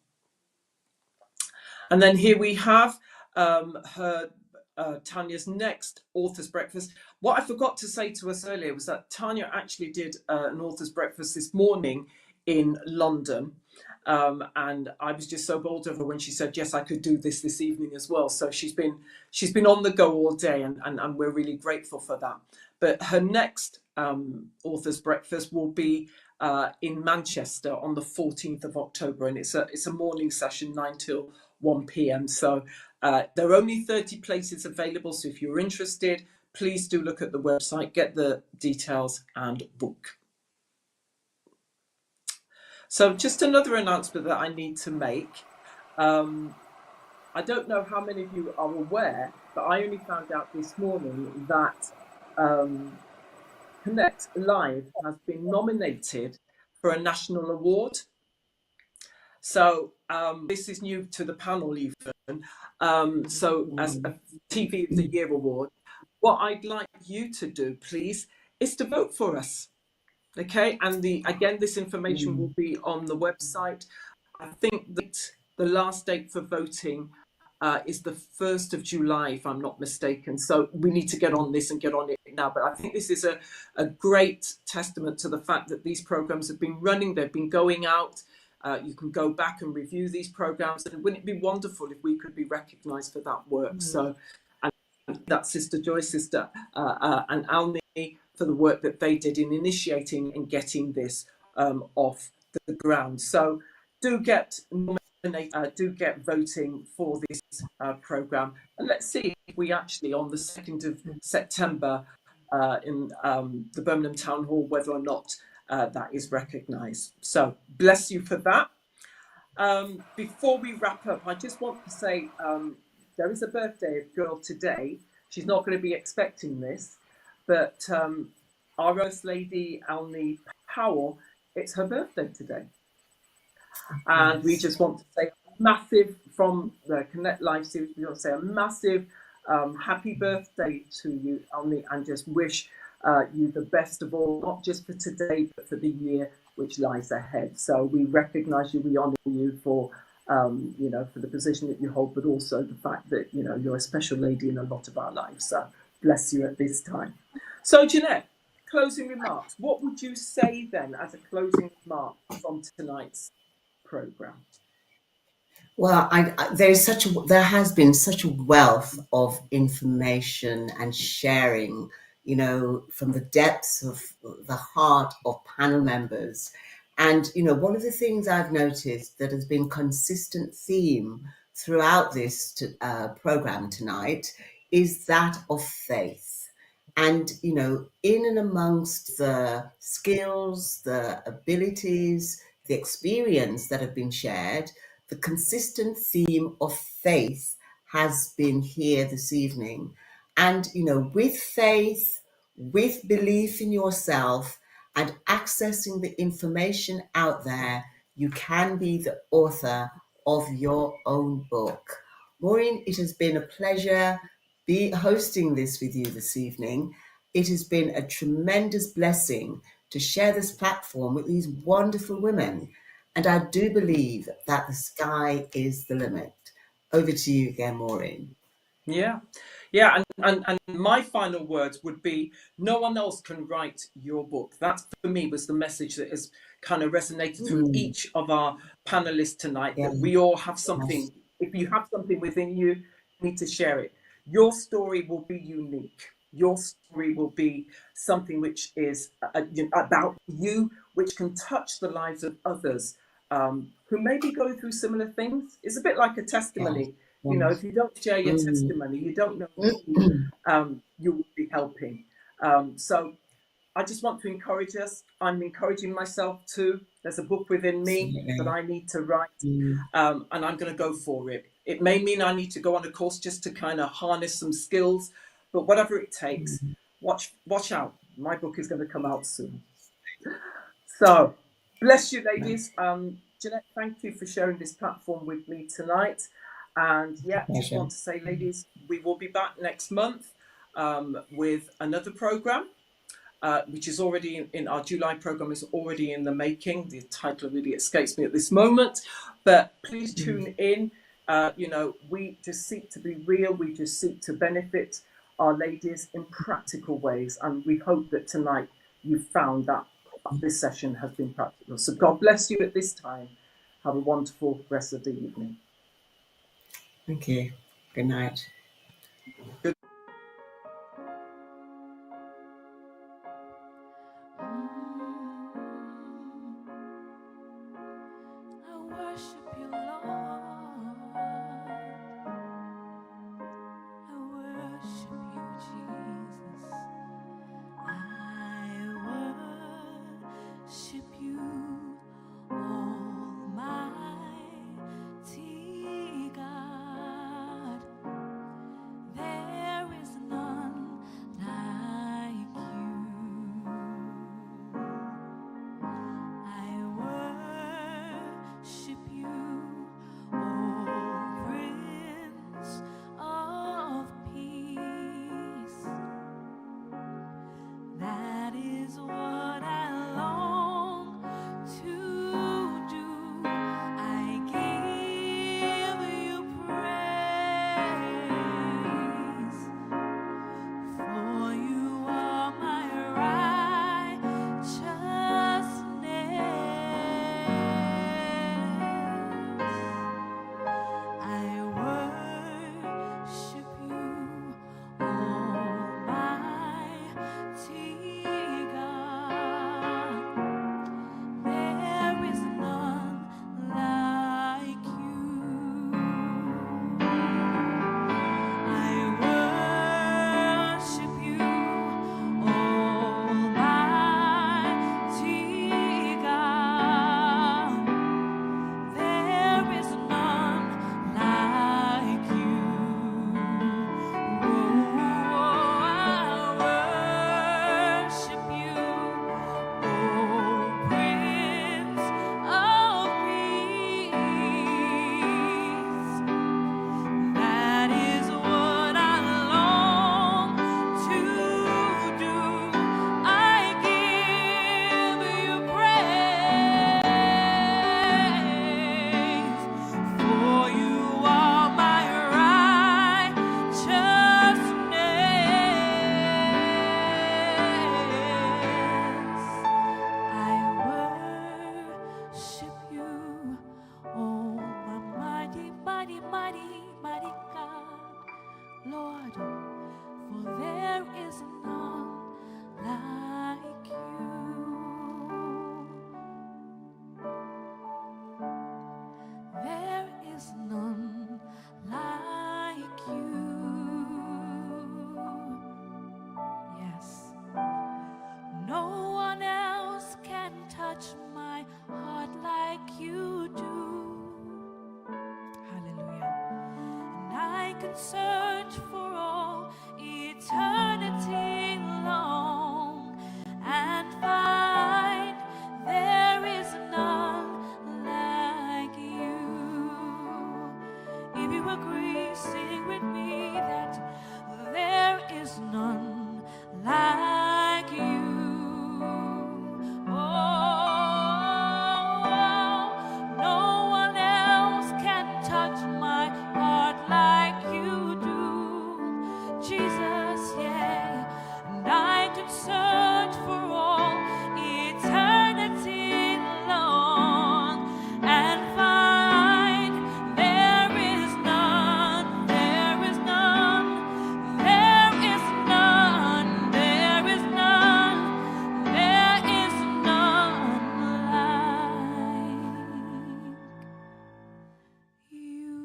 Speaker 1: And then here we have Tanya's next author's breakfast. What I forgot to say to us earlier was that Tanya actually did an author's breakfast this morning in London, and I was just so bold of her when she said yes, I could do this evening as well. So she's been on the go all day, and we're really grateful for that. But her next author's breakfast will be in Manchester on the 14th of October, and it's a morning session, 9 till 1 p.m. So there are only 30 places available. So if you're interested, please do look at the website, get the details and book. So just another announcement that I need to make. I don't know how many of you are aware, but I only found out this morning that Connect Live has been nominated for a national award. So this is new to the panel even. So as a TV of the Year award, what I'd like you to do, please, is to vote for us. Okay, and again, this information will be on the website. I think that the last date for voting is the 1st of July, if I'm not mistaken. So we need to get on this and get on it now. But I think this is a great testament to the fact that these programs have been running, they've been going out. You can go back and review these programs, and wouldn't it be wonderful if we could be recognised for that work? So, and that Sister Joy, Sister and Alni, for the work that they did in initiating and getting this off the ground. So do get nominated, do get voting for this programme. And let's see if we actually, on the 2nd of September in the Birmingham Town Hall, whether or not that is recognised. So bless you for that. Before we wrap up, I just want to say there is a birthday girl today. She's not going to be expecting this, but our Earth Lady, Alni Powell, it's her birthday today. And we just want to say massive, from the Connect Live series, we want to say a massive happy birthday to you, Almi, and just wish you the best of all, not just for today, but for the year which lies ahead. So we recognise you, we honour you for, for the position that you hold, but also the fact that, you're a special lady in a lot of our lives. So bless you at this time. So Jeanette, closing remarks. What would you say then as a closing remark from tonight's programme?
Speaker 2: Well, there has been such a wealth of information and sharing, from the depths of the heart of panel members. And, one of the things I've noticed that has been consistent theme throughout this program tonight is that of faith. And, in and amongst the skills, the abilities, the experience that have been shared, the consistent theme of faith has been here this evening. And, with faith, with belief in yourself, and accessing the information out there, you can be the author of your own book. Maureen, it has been a pleasure hosting this with you this evening. It has been a tremendous blessing to share this platform with these wonderful women. And I do believe that the sky is the limit. Over to you again, Maureen.
Speaker 1: Yeah, and my final words would be: no one else can write your book. That for me was the message that has kind of resonated through each of our panelists tonight.
Speaker 2: Yeah.
Speaker 1: That we all have something.
Speaker 2: Yes.
Speaker 1: If you have something within you, you need to share it. Your story will be unique. Your story will be something which is about you, which can touch the lives of others who may be going through similar things. It's a bit like a testimony.
Speaker 2: Yes.
Speaker 1: If you don't share your testimony, you don't know who you will be helping. So I just want to encourage us. I'm encouraging myself too. There's a book within me that I need to write, and I'm going to go for it. It may mean I need to go on a course just to kind of harness some skills, but whatever it takes, watch out. My book is going to come out soon. So bless you, ladies. Jeanette, thank you for sharing this platform with me tonight. And just want to say, ladies, we will be back next month with another program, which is already in our July program, is already in the making. The title really escapes me at this moment, but please tune in. We just seek to be real. We just seek to benefit our ladies in practical ways. And we hope that tonight you found that this session has been practical. So God bless you at this time. Have a wonderful rest of the evening.
Speaker 2: Thank you. Good night.
Speaker 1: Good.
Speaker 7: I worship you, Lord. I worship you, Jesus. I worship you, Almighty God. There can search for all eternity long and find there is none like you. If you agree, sing with me that there is none like you. Oh, no one else can touch my heart like you do, Jesus, yeah. And I can search for all eternity long and find there is none, there is none, there is none, there is none, there is none like you.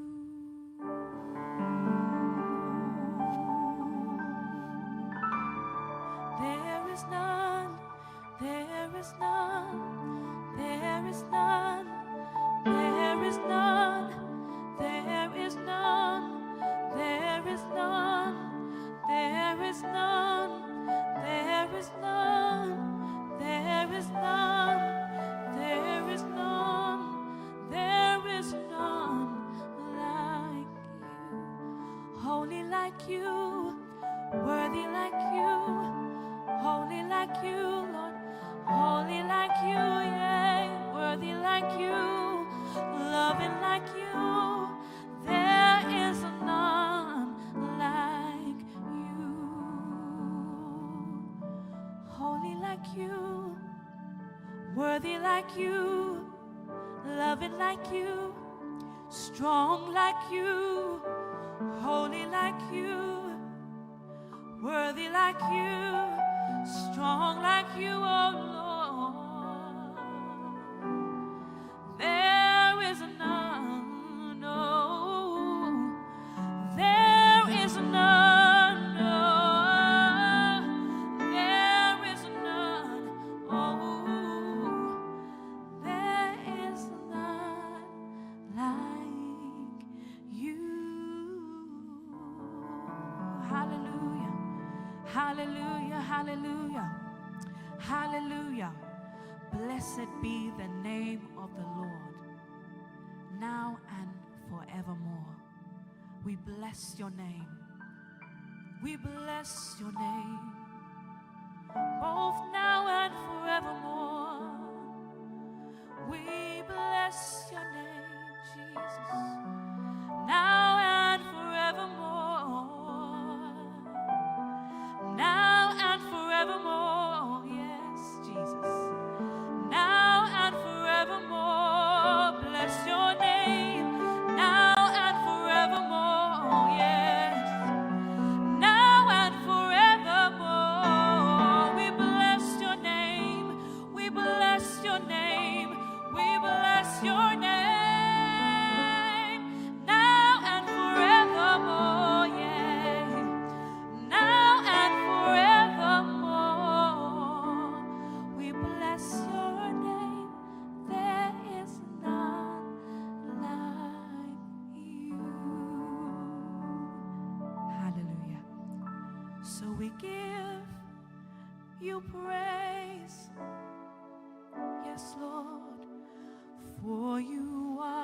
Speaker 7: There is none, there is none, there is none, there is none, there is none, there is none, there is none, there is none, there is none, there is none, there is none like you. Holy like you, worthy like you, holy like you, Lord, holy like you, yeah, worthy like you, loving like you. There is none like you. Holy like you, worthy like you, loving like you, strong like you, holy like you, worthy like you, strong like you, oh Lord. There is none, no. There is none, no. There is none, oh. There is none like you. Hallelujah. Hallelujah, hallelujah, hallelujah. Blessed be the name of the Lord, now and forevermore. We bless your name. We bless your name, both now and forevermore. We bless your name, Jesus, now and forevermore. Now and forevermore, yes, Jesus. Now and forevermore, bless your name. Now and forevermore, yes. Now and forevermore, we bless your name. We bless your name. We bless your name. Now and forevermore, yeah. Now and forevermore, we bless your name. There is none like you. Hallelujah. So we give you praise, yes, Lord, for you are